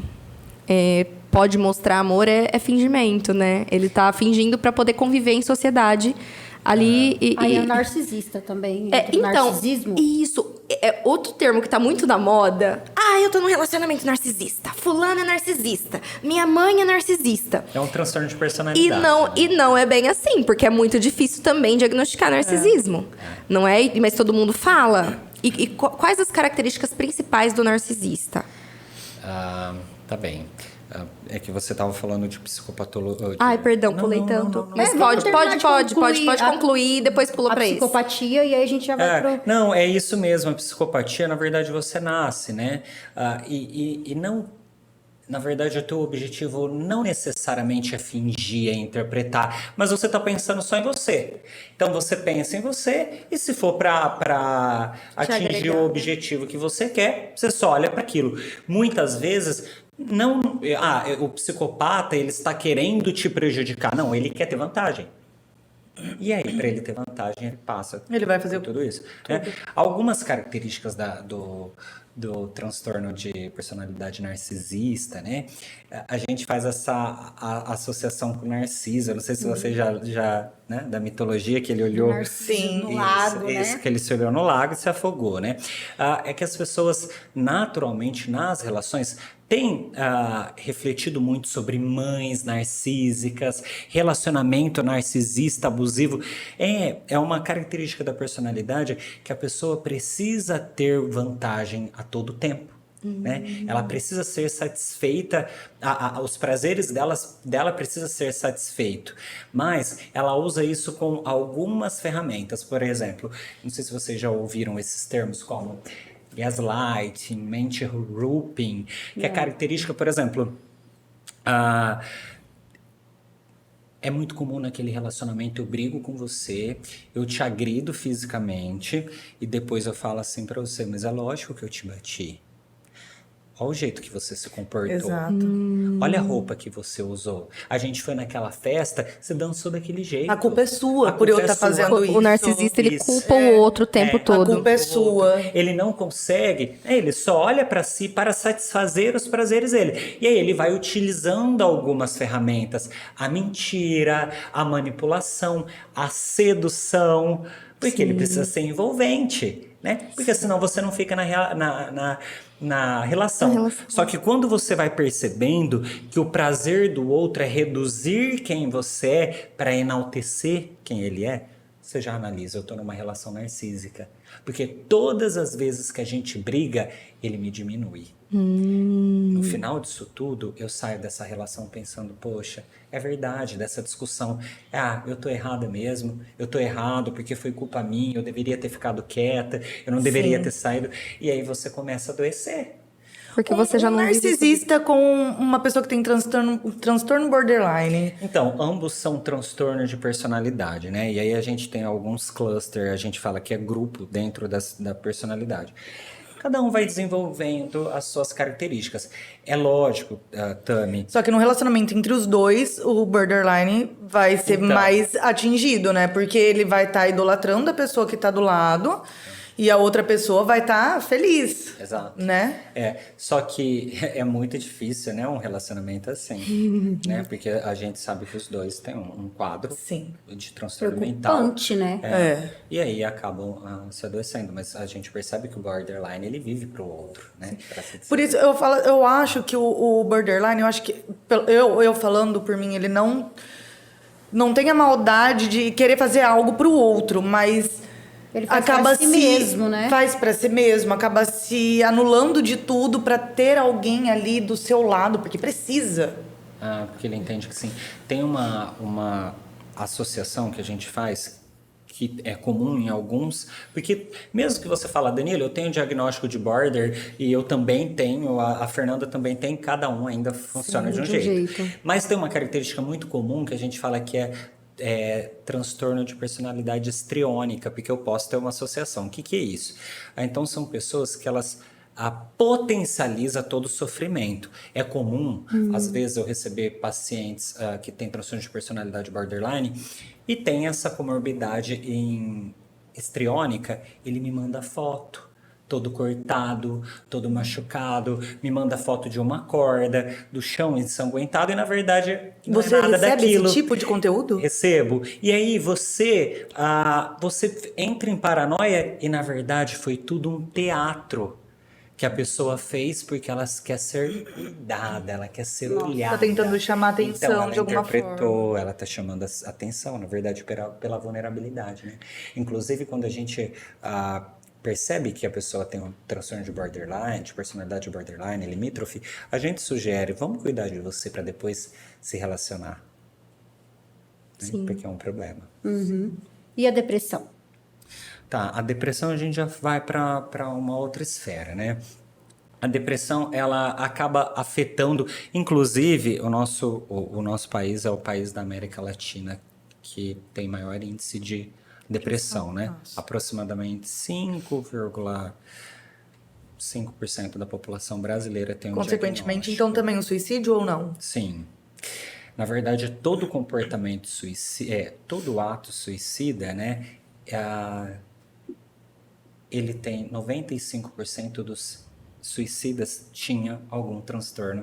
pode mostrar amor é fingimento, né? Ele tá fingindo para poder conviver em sociedade ali. Aí é narcisista também. Então, narcisismo. isso. É outro termo que tá muito na moda. Eu tô num relacionamento narcisista. Fulano é narcisista. Minha mãe é narcisista. É um transtorno de personalidade. E não é bem assim, porque é muito difícil também diagnosticar narcisismo. Não é? Mas todo mundo fala. E quais as características principais do narcisista? Tá bem. É que você estava falando de psicopatologia. Ai, perdão, pulei tanto. Mas pode concluir e depois pula pra isso. A psicopatia, e aí a gente já vai pro... Não, é isso mesmo. A psicopatia, na verdade, você nasce, né? E não... Na verdade, o teu objetivo não necessariamente é fingir, é interpretar, mas você está pensando só em você. Então, você pensa em você e se for para atingir o objetivo que você quer, você só olha para aquilo. Muitas vezes, não... o psicopata, ele está querendo te prejudicar. Não, ele quer ter vantagem. E aí, para ele ter vantagem, ele passa... Ele vai fazer tudo isso. Né? Algumas características do transtorno de personalidade narcisista, né? A gente faz essa associação com Narciso. Eu não sei se você já né? Da mitologia que ele olhou... Narciso no lago, isso, né? que ele se olhou no lago e se afogou, né? É que as pessoas, naturalmente, nas relações, têm refletido muito sobre mães narcísicas, relacionamento narcisista, abusivo. É uma característica da personalidade que a pessoa precisa ter vantagem a todo tempo. Né? Ela precisa ser satisfeita, os prazeres dela precisa ser satisfeito, mas ela usa isso com algumas ferramentas. Por exemplo, não sei se vocês já ouviram esses termos como gaslighting, mente-rupping, que é característica, por exemplo, é muito comum naquele relacionamento, eu brigo com você, eu te agrido fisicamente e depois eu falo assim pra você, mas é lógico que eu te bati. Olha o jeito que você se comportou. Exato. Olha a roupa que você usou. A gente foi naquela festa, você dançou daquele jeito. A culpa é sua A por eu culpa é estar sua. fazendo isso. O narcisista, ele Isso. culpa o outro o tempo A todo. culpa é sua. Ele não consegue, ele só olha para si para satisfazer os prazeres dele. E aí ele vai utilizando algumas ferramentas, a mentira, a manipulação, a sedução, porque ele precisa ser envolvente, né? Porque senão você não fica na relação. Só que quando você vai percebendo que o prazer do outro é reduzir quem você é para enaltecer quem ele é, você já analisa, eu tô numa relação narcísica. Porque todas as vezes que a gente briga, ele me diminui. No final disso tudo, eu saio dessa relação pensando, poxa, é verdade, dessa discussão. Ah, eu tô errada mesmo, eu tô errado porque foi culpa minha, eu deveria ter ficado quieta, eu não deveria ter saído. E aí você começa a adoecer. Porque você já Um não vive isso. narcisista com uma pessoa que tem transtorno borderline. Então, ambos são transtornos de personalidade, né? E aí a gente tem alguns clusters, a gente fala que é grupo dentro da personalidade. Cada um vai desenvolvendo as suas características. É lógico, Tami. Só que no relacionamento entre os dois, o borderline vai ser Então. mais atingido, né? Porque ele vai estar idolatrando a pessoa que tá do lado e a outra pessoa vai estar feliz. Exato. Né? Só que é muito difícil, né? Um relacionamento assim, né? Porque a gente sabe que os dois têm um quadro Sim. de transtorno mental. Preocupante, né? E aí acabam se adoecendo. Mas a gente percebe que o borderline, ele vive pro outro, né? Pra se Por isso, eu acho que o borderline, eu acho que... Eu falando por mim, ele não tem a maldade de querer fazer algo pro outro, mas... Ele faz pra si mesmo, né? Faz pra si mesmo, acaba se anulando de tudo pra ter alguém ali do seu lado, porque precisa. Porque ele entende que sim. Tem uma associação que a gente faz que é comum em alguns, porque mesmo que você fala, Danilo, eu tenho diagnóstico de border e eu também tenho, a Fernanda também tem, cada um ainda funciona de um jeito. Mas tem uma característica muito comum que a gente fala que é transtorno de personalidade histriônica, porque eu posso ter uma associação. O que é isso? Então são pessoas que elas potencializa todo o sofrimento. É comum, às vezes, eu receber pacientes que têm transtorno de personalidade borderline e tem essa comorbidade histriônica, ele me manda foto. Todo cortado, todo machucado, me manda foto de uma corda, do chão ensanguentado, e na verdade não Você é nada recebe daquilo. esse tipo de conteúdo? Recebo. E aí você entra em paranoia e na verdade foi tudo um teatro que a pessoa fez porque ela quer ser cuidada, ela quer ser olhada. Tá tentando chamar atenção Então, ela de alguma interpretou, ela tá chamando a atenção, na verdade, pela vulnerabilidade, né? Inclusive, quando a gente percebe que a pessoa tem um transtorno de borderline, de personalidade borderline, limítrofe, a gente sugere, vamos cuidar de você para depois se relacionar. Né? Porque é um problema. E a depressão? Tá, a depressão a gente já vai para uma outra esfera, né? A depressão, ela acaba afetando, inclusive, o nosso país é o país da América Latina que tem maior índice de depressão, né? Aproximadamente 5,5% da população brasileira tem um Consequentemente, diagnóstico. então também o suicídio ou não? Sim. Na verdade, todo comportamento suicida, todo ato suicida, né? Ele tem 95% dos suicidas tinha algum transtorno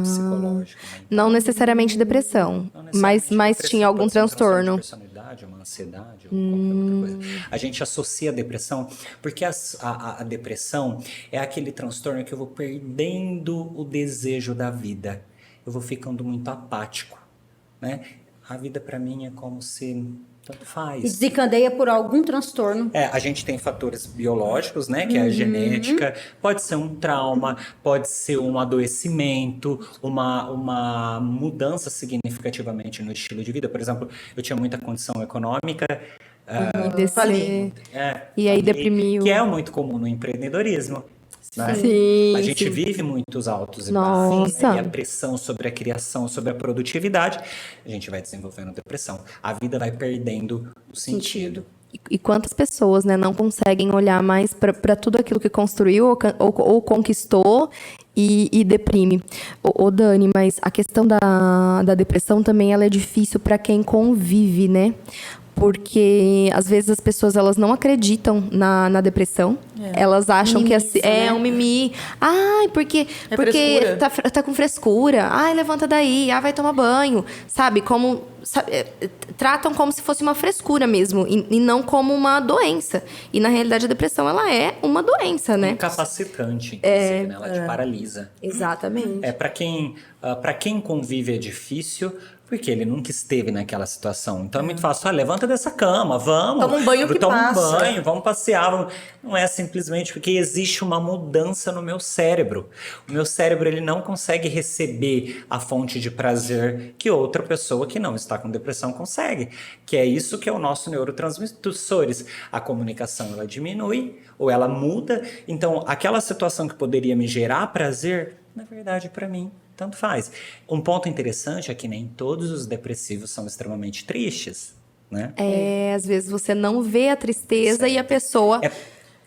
psicológico. Né? Não necessariamente depressão, Não necessariamente mas depressão, tinha algum pode ser um transtorno. de personalidade, uma ansiedade, ou qualquer outra coisa. A gente associa a depressão, porque a depressão é aquele transtorno que eu vou perdendo o desejo da vida. Eu vou ficando muito apático, né? A vida para mim é como se tanto faz. E desencadeia por algum transtorno. A gente tem fatores biológicos, né? Que é a genética, pode ser um trauma, pode ser um adoecimento, uma mudança significativamente no estilo de vida. Por exemplo, eu tinha muita condição econômica. E aí deprimiu. Que é muito comum no empreendedorismo. Né? Sim, A gente sim. vive muitos altos e Nossa. baixos, né? E a pressão sobre a criação, sobre a produtividade, a gente vai desenvolvendo depressão. A vida vai perdendo o sentido. E quantas pessoas, né, não conseguem olhar mais para tudo aquilo que construiu ou conquistou e deprime. Ô, Dani, mas a questão da depressão também ela é difícil para quem convive, né? Porque às vezes as pessoas elas não acreditam na depressão. Elas acham que é um mimimi. Ai, porque frescura. tá com frescura. Ai, levanta daí. Ai, vai tomar banho. Sabe? Tratam como se fosse uma frescura mesmo. E não como uma doença. E na realidade a depressão ela é uma doença, né? Incapacitante, inclusive, né? Ela te paralisa. Exatamente. Para quem convive é difícil, porque ele nunca esteve naquela situação. Então é muito fácil. Levanta dessa cama, vamos. Toma um banho que passa. Toma um banho, vamos passear. Não é simplesmente porque existe uma mudança no meu cérebro. O meu cérebro ele não consegue receber a fonte de prazer que outra pessoa que não está com depressão consegue. Que é isso que é o nosso neurotransmissores. A comunicação ela diminui ou ela muda. Então aquela situação que poderia me gerar prazer, na verdade para mim tanto faz. Um ponto interessante é que nem todos os depressivos são extremamente tristes, né? Às vezes você não vê a tristeza e a pessoa...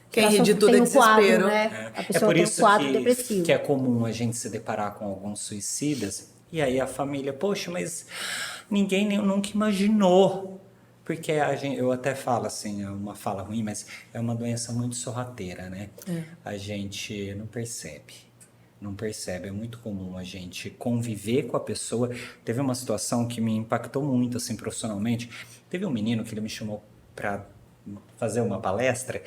Quem ri de tudo é tem um quadro, desespero. né? A É pessoa por tem um isso quadro depressivo. que é comum a gente se deparar com alguns suicidas e aí a família, poxa, mas ninguém nunca imaginou. Porque eu até falo assim, é uma fala ruim, mas é uma doença muito sorrateira, né? A gente não percebe. Não percebe, é muito comum a gente conviver com a pessoa. Teve uma situação que me impactou muito, assim, profissionalmente. Teve um menino que ele me chamou para fazer uma palestra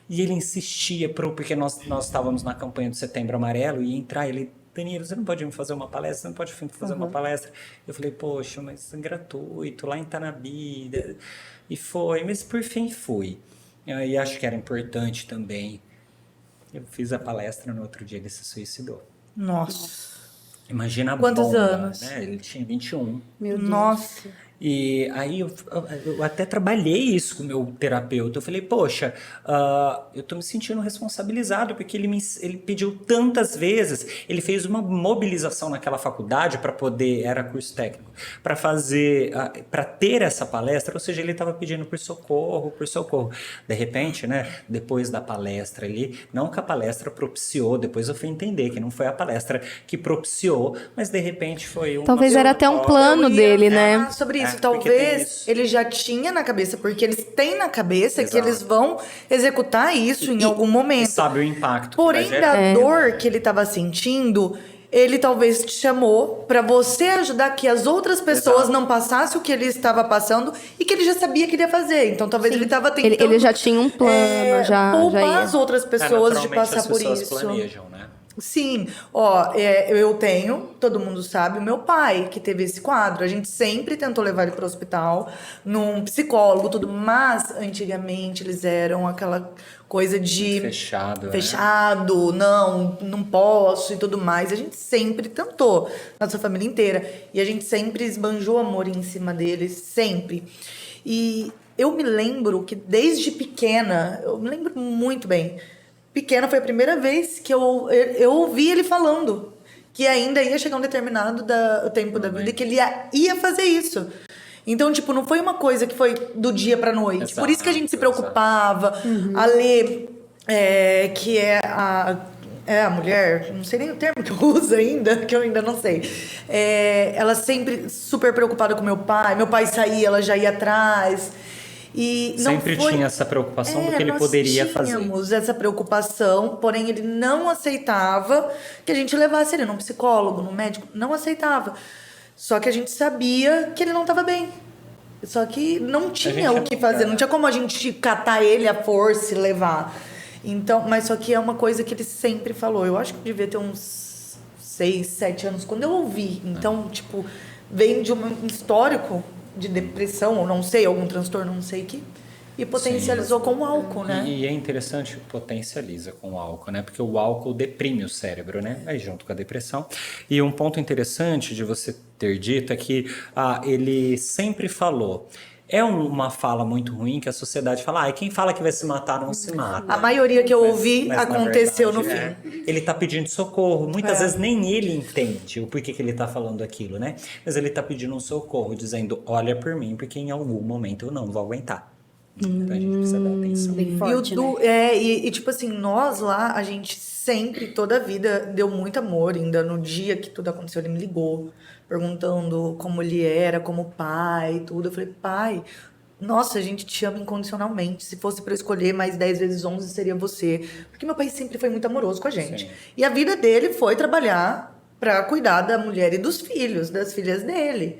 e ele insistia, porque nós estávamos na campanha do Setembro Amarelo e ia entrar, ele, Danilo, você não pode me fazer uma palestra? Você não pode fazer uma palestra? Eu falei, poxa, mas é gratuito, lá em Tanabi. E foi, mas por fim fui. E acho que era importante também. Eu fiz a palestra, no outro dia ele se suicidou. Nossa. Imagina a Quantos bomba, anos? né? Ele tinha 21. Meu Deus. Nossa. E aí eu até trabalhei isso com o meu terapeuta. Eu falei, poxa, eu tô me sentindo responsabilizado porque ele pediu tantas vezes. Ele fez uma mobilização naquela faculdade para poder, era curso técnico, para fazer, para ter essa palestra. Ou seja, ele estava pedindo por socorro. De repente, né, depois da palestra ali, não que a palestra propiciou, depois eu fui entender que não foi a palestra que propiciou, mas de repente foi uma... Talvez era até um plano Eu ia dele, falar né? sobre isso. porque tem Talvez isso. ele já tinha na cabeça, porque eles têm na cabeça que Exato. eles vão executar isso em algum momento. Sabe o impacto. Porém, que vai gerar. da dor que ele estava sentindo, ele talvez te chamou para você ajudar que as outras pessoas Exato. não passassem o que ele estava passando e que ele já sabia que ele ia fazer. Então, talvez ele estava tentando... Ele já tinha um plano, já poupar ia. as outras pessoas de Naturalmente, passar as por pessoas isso. planejam, né? Sim, ó, eu tenho, todo mundo sabe, o meu pai que teve esse quadro. A gente sempre tentou levar ele para o hospital, num psicólogo, tudo, mas antigamente eles eram aquela coisa de Fechado, né? fechado, não posso e tudo mais. A gente sempre tentou, nossa família inteira, e a gente sempre esbanjou amor em cima deles, sempre. E eu me lembro que desde pequena, eu me lembro muito bem. Pequena foi a primeira vez que eu ouvi ele falando que ainda ia chegar um determinado tempo da vida que ele ia fazer isso. Então, tipo, não foi uma coisa que foi do dia pra noite. Exato, por isso que a gente se preocupava. A Lê, que é a mulher, não sei nem o termo que eu uso ainda, que eu ainda não sei. Ela sempre super preocupada com meu pai. Meu pai saía, ela já ia atrás. E Sempre tinha essa preocupação do que ele poderia fazer. Nós tínhamos essa preocupação, porém ele não aceitava que a gente levasse ele num psicólogo, num médico, não aceitava. Só que a gente sabia que ele não estava bem. Só que não tinha o que fazer, não tinha como a gente catar ele à força e levar. Então, mas só que é uma coisa que ele sempre falou. Eu acho que eu devia ter uns 6, 7 anos quando eu ouvi. Então, tipo, vem de um histórico de depressão, ou não sei, algum transtorno, não sei que, e potencializou com o álcool, né? E é interessante, potencializa com o álcool, né? Porque o álcool deprime o cérebro, né? Aí junto com a depressão. E um ponto interessante de você ter dito é que ele sempre falou, É uma fala muito ruim que a sociedade fala, quem fala que vai se matar não se mata. A maioria que eu ouvi Mas, na aconteceu no verdade, fim. ele tá pedindo socorro. Muitas vezes nem ele entende o porquê que ele tá falando aquilo, né? Mas ele tá pedindo um socorro, dizendo, olha por mim, porque em algum momento eu não vou aguentar. Então a gente precisa dar atenção. Bem E, forte, né? tipo assim, nós lá, a gente sempre, toda a vida, deu muito amor. Ainda no dia que tudo aconteceu, ele me ligou, perguntando como ele era, como pai, tudo. Eu falei, pai, nossa, a gente te ama incondicionalmente. Se fosse pra escolher mais 10 vezes 11, seria você. Porque meu pai sempre foi muito amoroso com a gente. Sim. E a vida dele foi trabalhar pra cuidar da mulher e dos filhos, das filhas dele.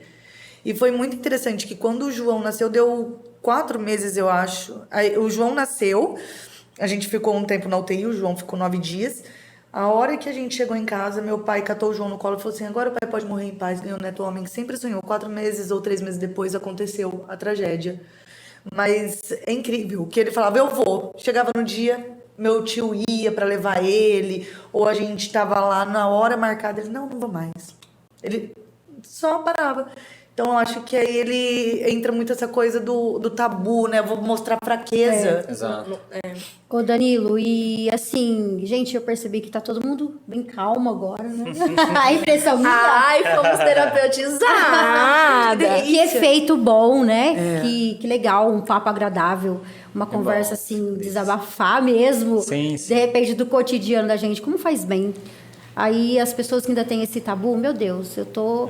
E foi muito interessante que quando o João nasceu, deu 4 meses, eu acho. Aí, o João nasceu, a gente ficou um tempo na UTI, o João ficou 9 dias. A hora que a gente chegou em casa, meu pai catou o João no colo e falou assim, agora o pai pode morrer em paz, ganhou um neto homem que sempre sonhou. 4 meses ou 3 meses depois aconteceu a tragédia. Mas é incrível, que ele falava, eu vou. Chegava no dia, meu tio ia pra levar ele, ou a gente tava lá na hora marcada, ele, não vou mais. Ele só parava. Então, eu acho que aí ele entra muito essa coisa do tabu, né? Vou mostrar fraqueza. Exato. Ô Danilo, e assim, gente, eu percebi que tá todo mundo bem calmo agora, né? A impressão minha. Ai, fomos terapeutizadas. Que efeito bom, né? Que legal, um papo agradável, uma conversa assim, desabafar mesmo. Sim, sim. De repente, do cotidiano da gente, como faz bem. Aí as pessoas que ainda têm esse tabu, meu Deus, eu tô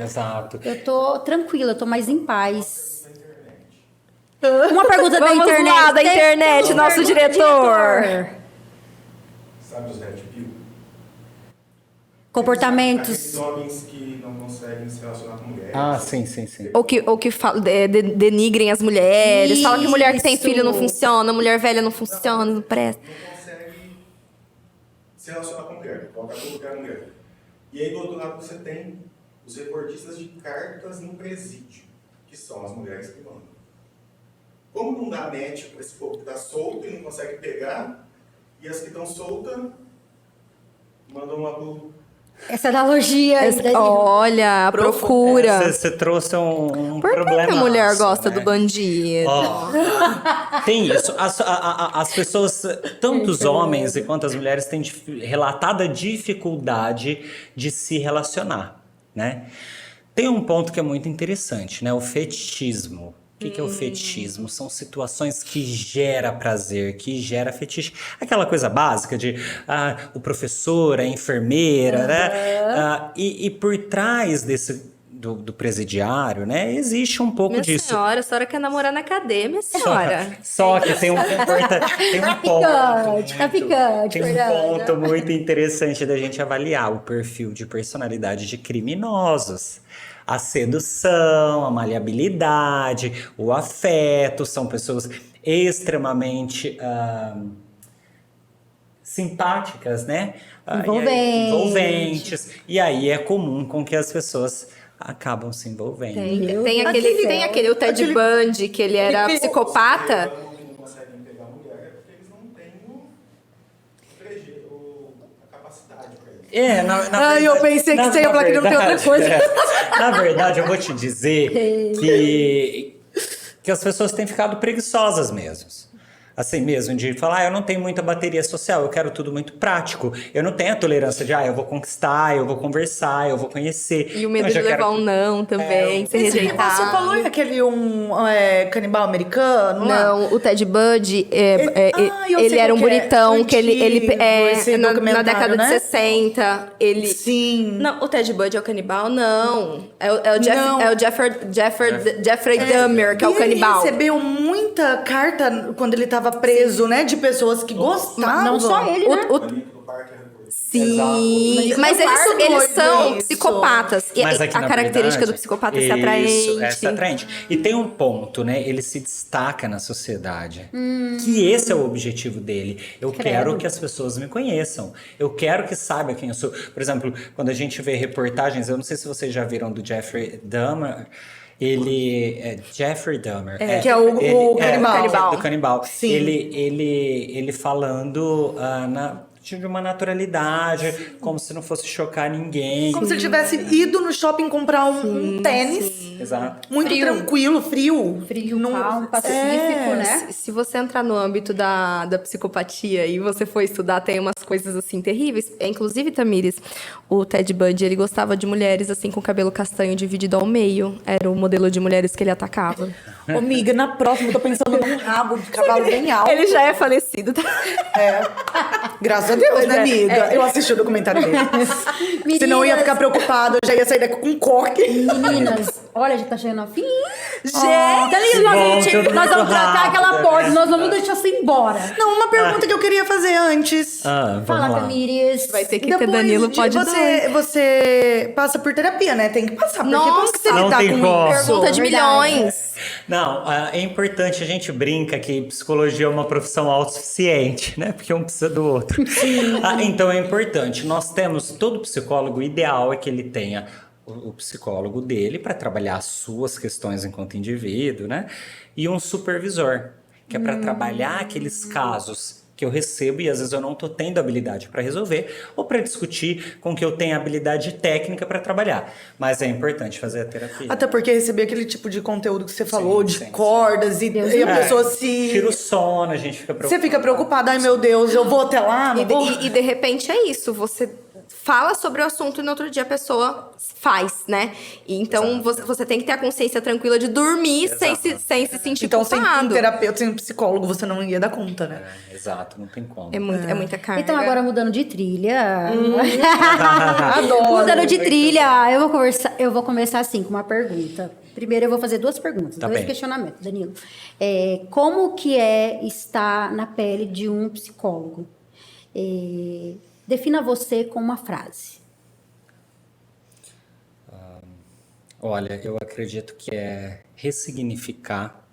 tranquila, eu tô mais em paz. Uma pergunta da Vamos internet. lá, da internet, nosso Pergunta, diretor. Sabe os red pill? Comportamentos. Aqueles homens que não conseguem se relacionar com mulheres. Sim. Ou que denigrem as mulheres, fala que mulher que tem Isso. filho não funciona, mulher velha não funciona, não presta. Não consegue se relacionar com mulher, colocar todo lugar a mulher. E aí do outro lado você tem os recordistas de cartas no presídio, que são as mulheres que mandam. Como não dá match para esse povo que está solto e não consegue pegar, e as que estão soltas mandam uma pro... Essa analogia aí, Danilo. Olha, procura. Você trouxe um Por que problema. a mulher gosta do bandido? Tem isso. As pessoas, tanto os homens quanto as mulheres, têm relatada dificuldade de se relacionar, né? Tem um ponto que é muito interessante, né? O fetichismo. O que é o fetichismo? São situações que gera prazer, que gera fetiche. Aquela coisa básica de o professor, a enfermeira, né? E por trás do presidiário, né? Existe um pouco Minha disso. senhora, a senhora quer namorar na academia, senhora. Só que tem um ponto. Tá picante, Tem um verdade. ponto muito interessante da gente avaliar o perfil de personalidade de criminosos. A sedução, a maleabilidade, o afeto, são pessoas extremamente simpáticas, né? Envolventes. E aí é comum com que as pessoas acabam se envolvendo. Tem aquele, o Ted Bundy, que ele era psicopata. Que não conseguem pegar mulher é porque eles não têm a capacidade para isso. Eu pensei que você ia falar que não tem outra coisa. Na verdade, eu vou te dizer que as pessoas têm ficado preguiçosas mesmo. Assim mesmo, de falar, eu não tenho muita bateria social, eu quero tudo muito prático. Eu não tenho a tolerância de, eu vou conquistar, eu vou conversar, eu vou conhecer. E o medo Eu de já levar quero um não também, ser Você rejeitado. falou em aquele canibal americano? lá? Não, o Ted Bundy, eu ele sei era um qual que é. bonitão, que ele Antigo, esse na documentário, década né? de 60, ele... Sim. Não, o Ted Bundy é o canibal? Não. É o Não. Jeffrey Dahmer, que é o E canibal. ele recebeu muita carta quando ele tava preso, né? De pessoas que gostavam. Não só ele, né? Ali no parque é recolhido. Sim, mas no parque eles foi são isso. psicopatas. E Mas a aqui, na característica verdade, do psicopata é ser isso, atraente. é ser atraente. E tem um ponto, né? Ele se destaca na sociedade. Que esse é o objetivo dele. Eu quero que as pessoas me conheçam. Eu quero que saibam quem eu sou. Por exemplo, quando a gente vê reportagens, eu não sei se vocês já viram do Jeffrey Dahmer. Ele é Jeffrey Dahmer. que é o canibal. Do canibal. Sim. Ele falando de uma naturalidade, como se não fosse chocar ninguém. Como se ele tivesse ido no shopping comprar um tênis Exato. Muito Frio. tranquilo, frio. Frio, Não- calmo, pacífico, né? Se você entrar no âmbito da psicopatia e você for estudar, tem umas coisas assim terríveis. Inclusive, Tamires, o Ted Bundy, ele gostava de mulheres assim com cabelo castanho dividido ao meio. Era o modelo de mulheres que ele atacava. Ô, amiga, na próxima eu tô pensando num rabo de cavalo bem alto. Ele já é falecido. Tá? Graças a Deus, né, é, amiga? Eu assisti o documentário dele. Senão eu ia ficar preocupada, eu já ia sair daqui com um coque. Meninas, olha, já tá chegando ao fim. Gente, Nós vamos tratar aquela porta, nós não vamos deixar você embora. Não, uma pergunta que eu queria fazer antes. Vamos Fala, lá. Tamires. vai ter que ter Depois Danilo, de- pode você passa por terapia, né? Tem que passar. Porque como que você Nossa, não lidar tem com como. isso? Pergunta de Verdade. milhões. Não, é importante, a gente brinca que psicologia é uma profissão autossuficiente, né? Porque um precisa do outro. Então é importante. Nós temos, todo psicólogo, o ideal é que ele tenha o psicólogo dele para trabalhar as suas questões enquanto indivíduo, né? E um supervisor, que é para trabalhar aqueles casos que eu recebo e às vezes eu não estou tendo habilidade para resolver, ou para discutir com que eu tenha habilidade técnica para trabalhar. Mas é importante fazer a terapia. Até porque receber aquele tipo de conteúdo que você falou, de sim. cordas, e a pessoa se... Tira o sono, a gente fica preocupado. Você fica preocupada, ai meu Deus, eu vou até lá, não vou... E de repente é isso, você fala sobre o assunto e no outro dia a pessoa faz, né? E então você tem que ter a consciência tranquila de dormir sem se sentir Então, sem um culpado. terapeuta, sem um psicólogo, você não ia dar conta, né? Exato, não tem como. É muita carga. Então, agora mudando de trilha. Adoro. Mudando de trilha, eu vou começar assim, com uma pergunta. Primeiro, eu vou fazer duas perguntas, Tá dois bem. questionamentos, Danilo. Como que é estar na pele de um psicólogo? Defina você com uma frase. Olha, eu acredito que é ressignificar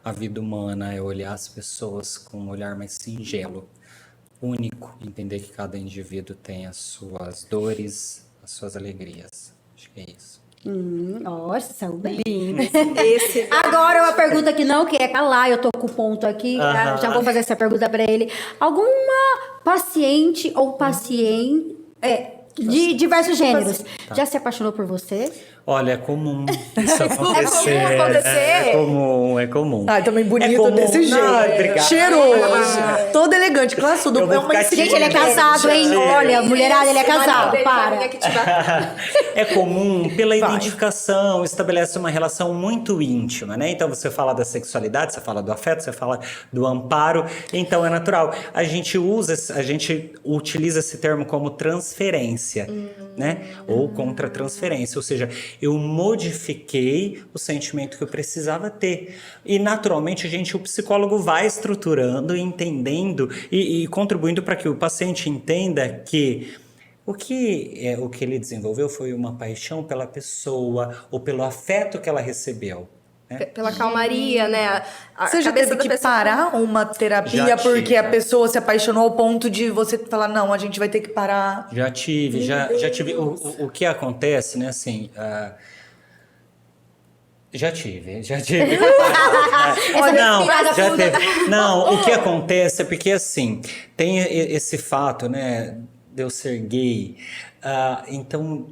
a vida humana, é olhar as pessoas com um olhar mais singelo, único, entender que cada indivíduo tem as suas dores, as suas alegrias. Acho que é isso. Nossa, saiu bem. Esse Agora, uma pergunta que não quer calar, eu tô com o ponto aqui, tá? Já vou fazer essa pergunta pra ele. Alguma paciente ou paciente de diversos gêneros já se apaixonou por você? Olha, é comum isso acontecer. comum acontecer? É comum. Ai, também bonito É comum. desse jeito. Não, obrigado. Cheiroso. Todo elegante, classudo. Eu vou É uma ficar Gente, ele é tímido. casado, hein? Olha, mulherada, ele é casado. Para. É comum pela identificação, estabelece uma relação muito íntima, né? Então você fala da sexualidade, você fala do afeto, você fala do amparo, então é natural. A gente utiliza esse termo como transferência, né? Ou contra-transferência, ou seja, eu modifiquei o sentimento que eu precisava ter. E naturalmente o psicólogo vai estruturando, entendendo e contribuindo para que o paciente entenda que o que ele desenvolveu foi uma paixão pela pessoa ou pelo afeto que ela recebeu. Né? Pela calmaria, né? Você já teve que parar uma terapia Já porque tive. a pessoa se apaixonou ao ponto de você falar, não, a gente vai ter que parar. Já tive. O que acontece, né, assim... Já tive. Não, já teve. Não, o que acontece é porque, assim, tem esse fato, né, de eu ser gay. Então,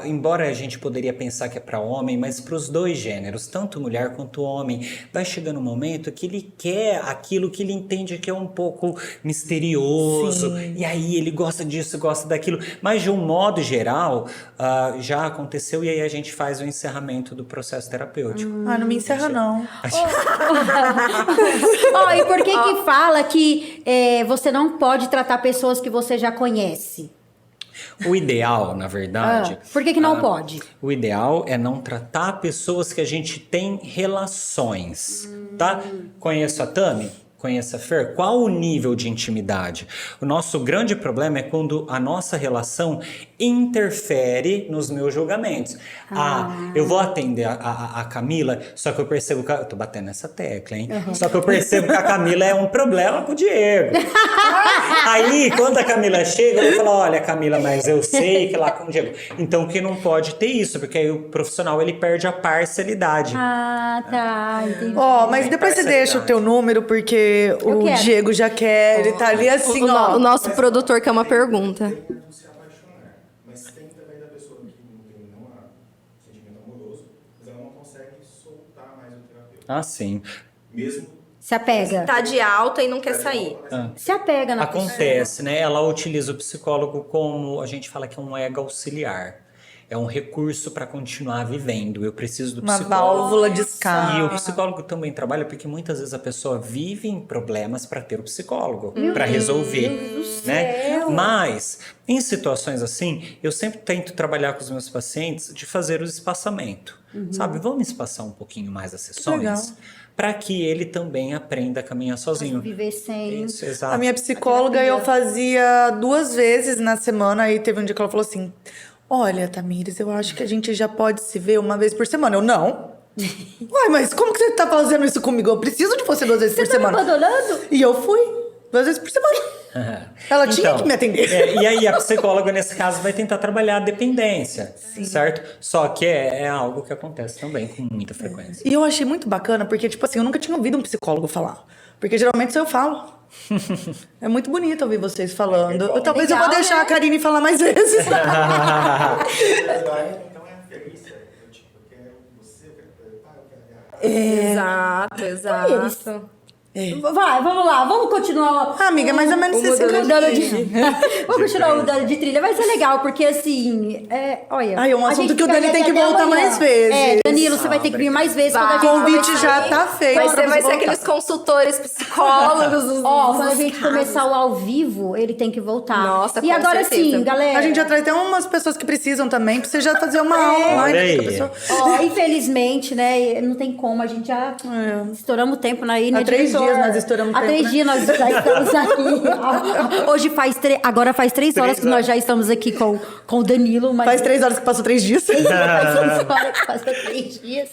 embora a gente poderia pensar que é para homem, mas para os dois gêneros, tanto mulher quanto homem, vai chegando um momento que ele quer aquilo que ele entende que é um pouco misterioso. Sim. E aí ele gosta disso, gosta daquilo. Mas de um modo geral, já aconteceu e aí a gente faz o encerramento do processo terapêutico. Não me encerra, não. E por que fala que você não pode tratar pessoas que você já conhece? O ideal, na verdade... Por que não pode? O ideal é não tratar pessoas que a gente tem relações, tá? Conheço a Tami? Conheço a Fer? Qual o nível de intimidade? O nosso grande problema é quando a nossa relação interfere nos meus julgamentos. Eu vou atender a Camila, só que eu percebo que... Eu tô batendo nessa tecla, hein? Só que eu percebo que a Camila é um problema com o Diego. Aí, quando a Camila chega, eu falo, olha, Camila, mas eu sei que lá com o Diego. Então, que não pode ter isso, porque aí o profissional, ele perde a parcialidade. Tá, entendi. Mas depois você deixa o teu número, porque o quero. Diego já quer, ele tá ali assim, O nosso produtor quer uma pergunta. Não se apaixonar, mas tem também da pessoa que não tem nenhum sentimento amoroso, mas ela não consegue Ah, sim. Mesmo Se apega. Tá de alta e não quer sair. Se apega na Acontece, né? Ela utiliza o psicólogo como, a gente fala que é um ego auxiliar. É um recurso para continuar vivendo. Eu preciso do Uma psicólogo. válvula de E o escape. psicólogo também trabalha porque muitas vezes a pessoa vive em problemas para ter o psicólogo, para resolver, né? Mas em situações assim, eu sempre tento trabalhar com os meus pacientes de fazer o espaçamento, sabe? Vamos espaçar um pouquinho mais as Legal. sessões para que ele também aprenda a caminhar sozinho. Viver sem. Isso, exato. A minha psicóloga eu fazia 2 vezes na semana, e teve um dia que ela falou assim: olha, Tamires, eu acho que a gente já pode se ver 1 vez por semana. Eu, não. Uai, mas como que você tá fazendo isso comigo? Eu preciso de você 2 vezes por Você tá me semana. abandonando? E eu fui 2 vezes por semana. Ela tinha que me atender. E aí a psicóloga, nesse caso, vai tentar trabalhar a dependência, certo? Só que é algo que acontece também com muita frequência. E eu achei muito bacana, porque, tipo assim, eu nunca tinha ouvido um psicólogo falar. Porque geralmente só eu falo. É muito bonito ouvir vocês falando. Talvez eu legal, vou deixar né? a Karine falar mais vezes. então é a Felícia. Eu quero você, eu quero Exato, exato. Vai, vamos lá, vamos continuar. Ah, amiga, mais ou menos o 60 mudando dias. Vamos continuar mudando de trilha. Vai ser legal, porque assim, olha. Ai, é um a assunto gente que o fica Dani tem aqui que até voltar amanhã. mais vezes. Danilo, você vai ter que vir mais vezes quando a gente O convite começar. já tá feito. Vai pra ser você voltar. aqueles consultores psicólogos. Quando a gente começar o ao vivo, ele tem que voltar. Nossa, e com agora certeza. sim, galera. A gente já traz até umas pessoas que precisam também, pra você já fazer uma aula online. Olha aí. com a pessoa. Infelizmente, né, não tem como, a gente já estouramos o tempo aí, né, Há 3 diretor? dias nós estouramos Há tempo, 3 né? dias nós já estamos aqui. Hoje agora faz 3 horas que nós já estamos aqui com o Danilo. Mas Faz 3 horas que passou 3 dias. faz 3 horas que passou 3 dias.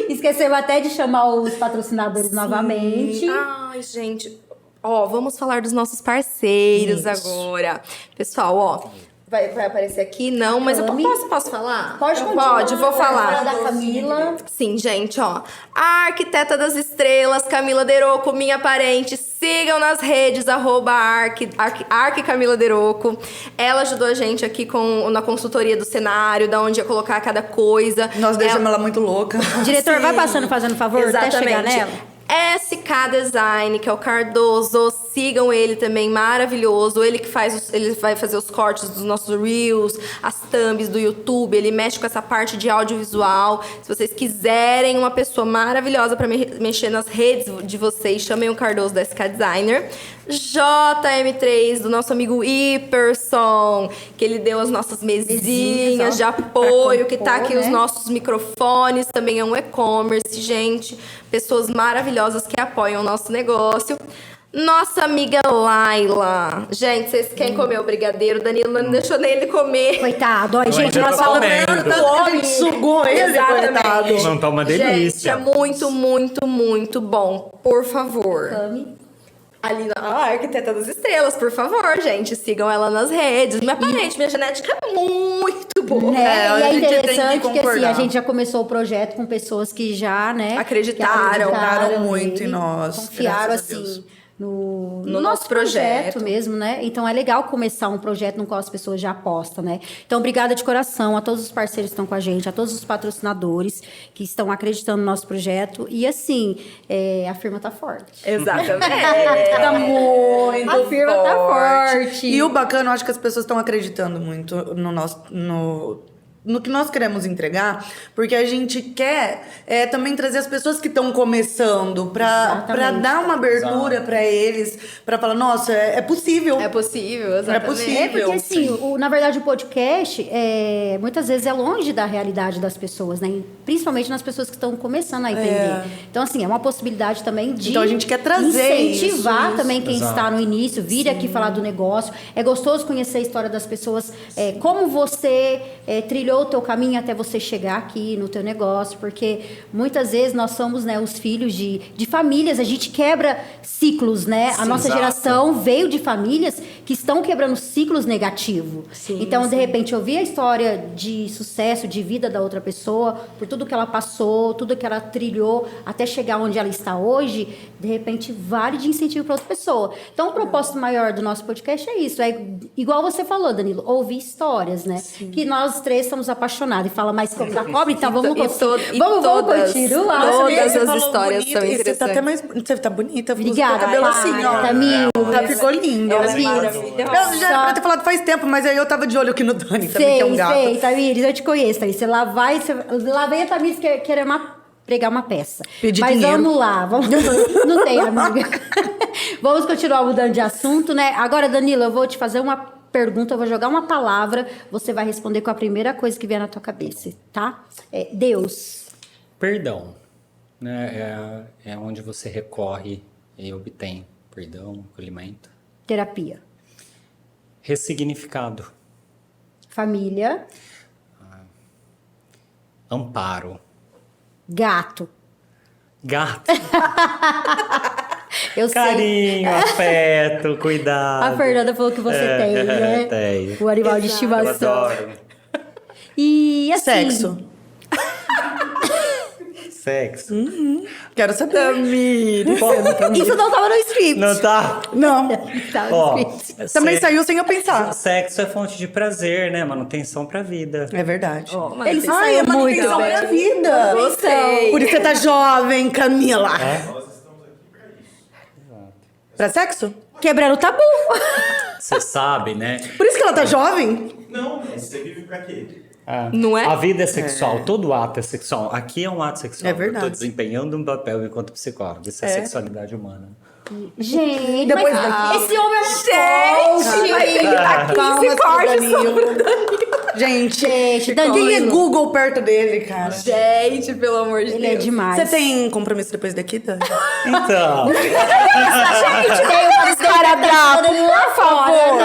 Esquecemos até de chamar os patrocinadores novamente. Ai, gente. Ó, vamos falar dos nossos parceiros agora. Pessoal, ó. Vai aparecer aqui? Não, mas eu posso falar? Pode continuar. Pode, vou falar. Fala da Camila. Sim, gente, ó. A arquiteta das estrelas, Camila Deroco, minha parente. Sigam nas redes, @arc Camila Deroco. Ela ajudou a gente aqui na consultoria do cenário, da onde ia colocar cada coisa. Nós deixamos ela muito louca. Diretor, vai passando, fazendo favor, até chegar nela. SK Design, que é o Cardoso, sigam ele também, maravilhoso. Ele que ele vai fazer os cortes dos nossos reels, as thumbs do YouTube, ele mexe com essa parte de audiovisual. Se vocês quiserem uma pessoa maravilhosa para mexer nas redes de vocês, chamem o Cardoso da SK Designer. JM3, do nosso amigo Iperson, que ele deu as nossas mesinhas de apoio, que tá aqui os nossos microfones, também é um e-commerce, gente. Pessoas maravilhosas que apoiam o nosso negócio. Nossa amiga Laila. Gente, vocês querem comer o brigadeiro? O Danilo não deixou nem ele comer. Coitado, ó, gente, ainda nós tô falamos comendo. tanto A gente sugou ele, Exatamente. coitado. Não tá uma Gente, delícia. é muito, muito, muito bom. Por favor. Cami. Ali a arquiteta das estrelas, por favor, gente. Sigam ela nas redes. Minha parente, minha genética é muito boa. Né? É, E a é gente tem que interessante que assim, concordar. a gente já começou o projeto com pessoas que já, né? Acreditaram, confiaram muito nele, em nós, Confiaram, graças a assim, Deus. no nosso projeto mesmo, né? Então é legal começar um projeto no qual as pessoas já apostam, né? Então, obrigada de coração a todos os parceiros que estão com a gente, a todos os patrocinadores que estão acreditando no nosso projeto. E assim, a firma tá forte. Exatamente. Tá muito A firma tá forte. E o bacana, eu acho que as pessoas estão acreditando muito no que nós queremos entregar, porque a gente quer também trazer as pessoas que estão começando para dar uma abertura para eles, para falar, nossa, é possível. É possível, exatamente. É possível. Porque, assim, na verdade, o podcast, muitas vezes, é longe da realidade das pessoas, né? Principalmente nas pessoas que estão começando a entender. Então, assim, é uma possibilidade também de Então, a gente quer trazer incentivar isso. também quem Exato. está no início, vir aqui falar do negócio. É gostoso conhecer a história das pessoas, como você trilhou o teu caminho até você chegar aqui no teu negócio, porque muitas vezes nós somos, né, os filhos de famílias, a gente quebra ciclos, né? A nossa exato. geração veio de famílias que estão quebrando ciclos negativos. Então, de repente, ouvir a história de sucesso, de vida da outra pessoa, por tudo que ela passou, tudo que ela trilhou, até chegar onde ela está hoje, de repente, vale de incentivo para outra pessoa. Então, o propósito maior do nosso podcast é isso. É igual você falou, Danilo, ouvir histórias, né? Que nós três estamos somos apaixonados. E fala mais como da cobra, então vamos E vamos todas- continuar. todas Você as falou histórias bonito, são e você tá até interessantes. mais... Você tá bonita. Obrigada, O cabelo ai, assim, ó. Tamires. Ficou lindo. Ela é Eu maravilhosa. já era pra ter falado faz tempo, mas aí eu tava de olho aqui no Dani também, que é um gato. Sei, Tamires, eu te conheço, Tamires. Lá vem a Tamires querer pregar uma peça. Pedir Mas dinheiro. vamos lá, não tem, amiga. Vamos continuar mudando de assunto, né? Agora, Danilo, eu vou te fazer uma pergunta, eu vou jogar uma palavra, você vai responder com a primeira coisa que vier na tua cabeça, tá? Deus. Perdão, né? É onde você recorre e obtém perdão, acolhimento. Terapia. Ressignificado. Família. Amparo. Gato. Gato. Eu sei. Carinho, afeto, cuidado. A Fernanda falou que você tem, né? Tenho. O animal de Eu estimação. adoro. E assim. Sexo. Sexo. Quero saber. Isso não tava no script. Não tá? Não. Tava no Ó, script. Também saiu sem eu pensar. Sexo é fonte de prazer, né? Manutenção pra vida. É verdade. Ele se Ai, é saiu muito manutenção bem. da vida. Gostei. Por isso você tá jovem, Camila. Nós estamos aqui para isso. Pra sexo? Quebrando o tabu. Você sabe, né? Por isso que ela tá jovem? Não, mas você vive para quê? Não é? A vida é sexual, todo ato é sexual. Aqui é um ato sexual. É verdade. Eu tô desempenhando um papel enquanto psicólogo. Isso é sexualidade humana. Gente, Depois mas daqui- esse homem é uma Gente, tá Palmas 15 pro cortes Danilo. Gente, Gente, quem é Danilo. Google perto dele, cara? Gente, pelo amor de Ele é Deus. demais. Você tem compromisso depois daqui, Dani? Então, Gente, tem uma esparadrapo, por favor.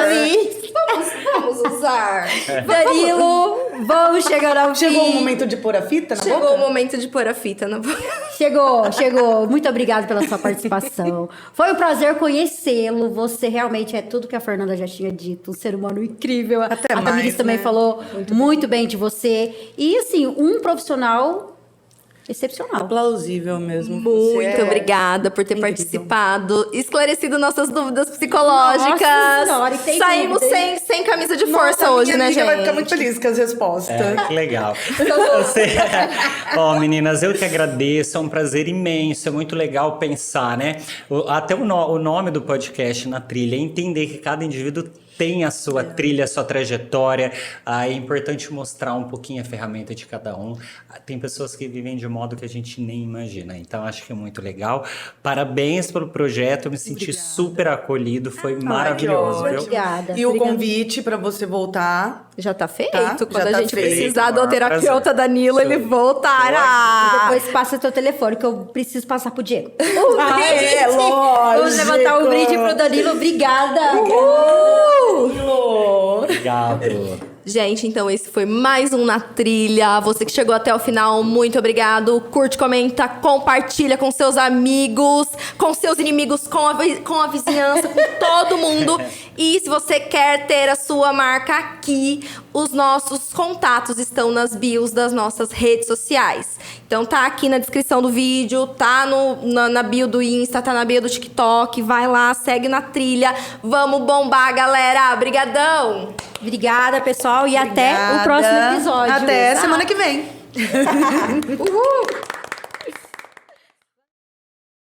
Vamos usar. Danilo, vamos chegar ao Chegou o fim. momento de pôr a fita na Chegou boca? o momento de pôr a fita na boca. Chegou. Muito obrigada pela sua participação. Foi um prazer conhecê-lo. Você realmente é tudo que a Fernanda já tinha dito. Um ser humano incrível. Até a Tamires mais, também né? falou muito bem de você. E, assim, um profissional excepcional. Plausível mesmo. Muito Você é obrigada por ter incrível. participado, esclarecido nossas dúvidas psicológicas. Nossa senhora, e tem Saímos dúvida, sem camisa de força Nossa, hoje, minha né, amiga gente? vai ficar muito feliz com as respostas. que legal. Ó, meninas, eu que agradeço. É um prazer imenso. É muito legal pensar, né? Até o nome do podcast Na Trilha é entender que cada indivíduo tem a sua trilha, a sua trajetória. É importante mostrar um pouquinho a ferramenta de cada um. Tem pessoas que vivem de um modo que a gente nem imagina. Então, acho que é muito legal. Parabéns pelo projeto. Eu me senti super acolhido. Foi maravilhoso, que viu? ótimo. Obrigada. E o Obrigada. convite pra você voltar. Já tá feito. Tá, Quando já a tá gente feito. precisar do Ah, terapeuta prazer. Danilo, ele Show. voltará. Depois passa teu telefone, que eu preciso passar pro Diego. Ah, é, Vamos lógico. levantar um brinde pro Danilo. Obrigada. Obrigado. Gente, então esse foi mais um Na Trilha. Você que chegou até o final, muito obrigado. Curte, comenta, compartilha com seus amigos, com seus inimigos, com a vizinhança, com todo mundo. E se você quer ter a sua marca aqui, os nossos contatos estão nas bios das nossas redes sociais. Então tá aqui na descrição do vídeo, tá na bio do Insta, tá na bio do TikTok. Vai lá, segue Na Trilha. Vamos bombar, galera. Brigadão! Obrigada, pessoal. E até o Obrigada. próximo episódio. Até semana que vem. Uhul!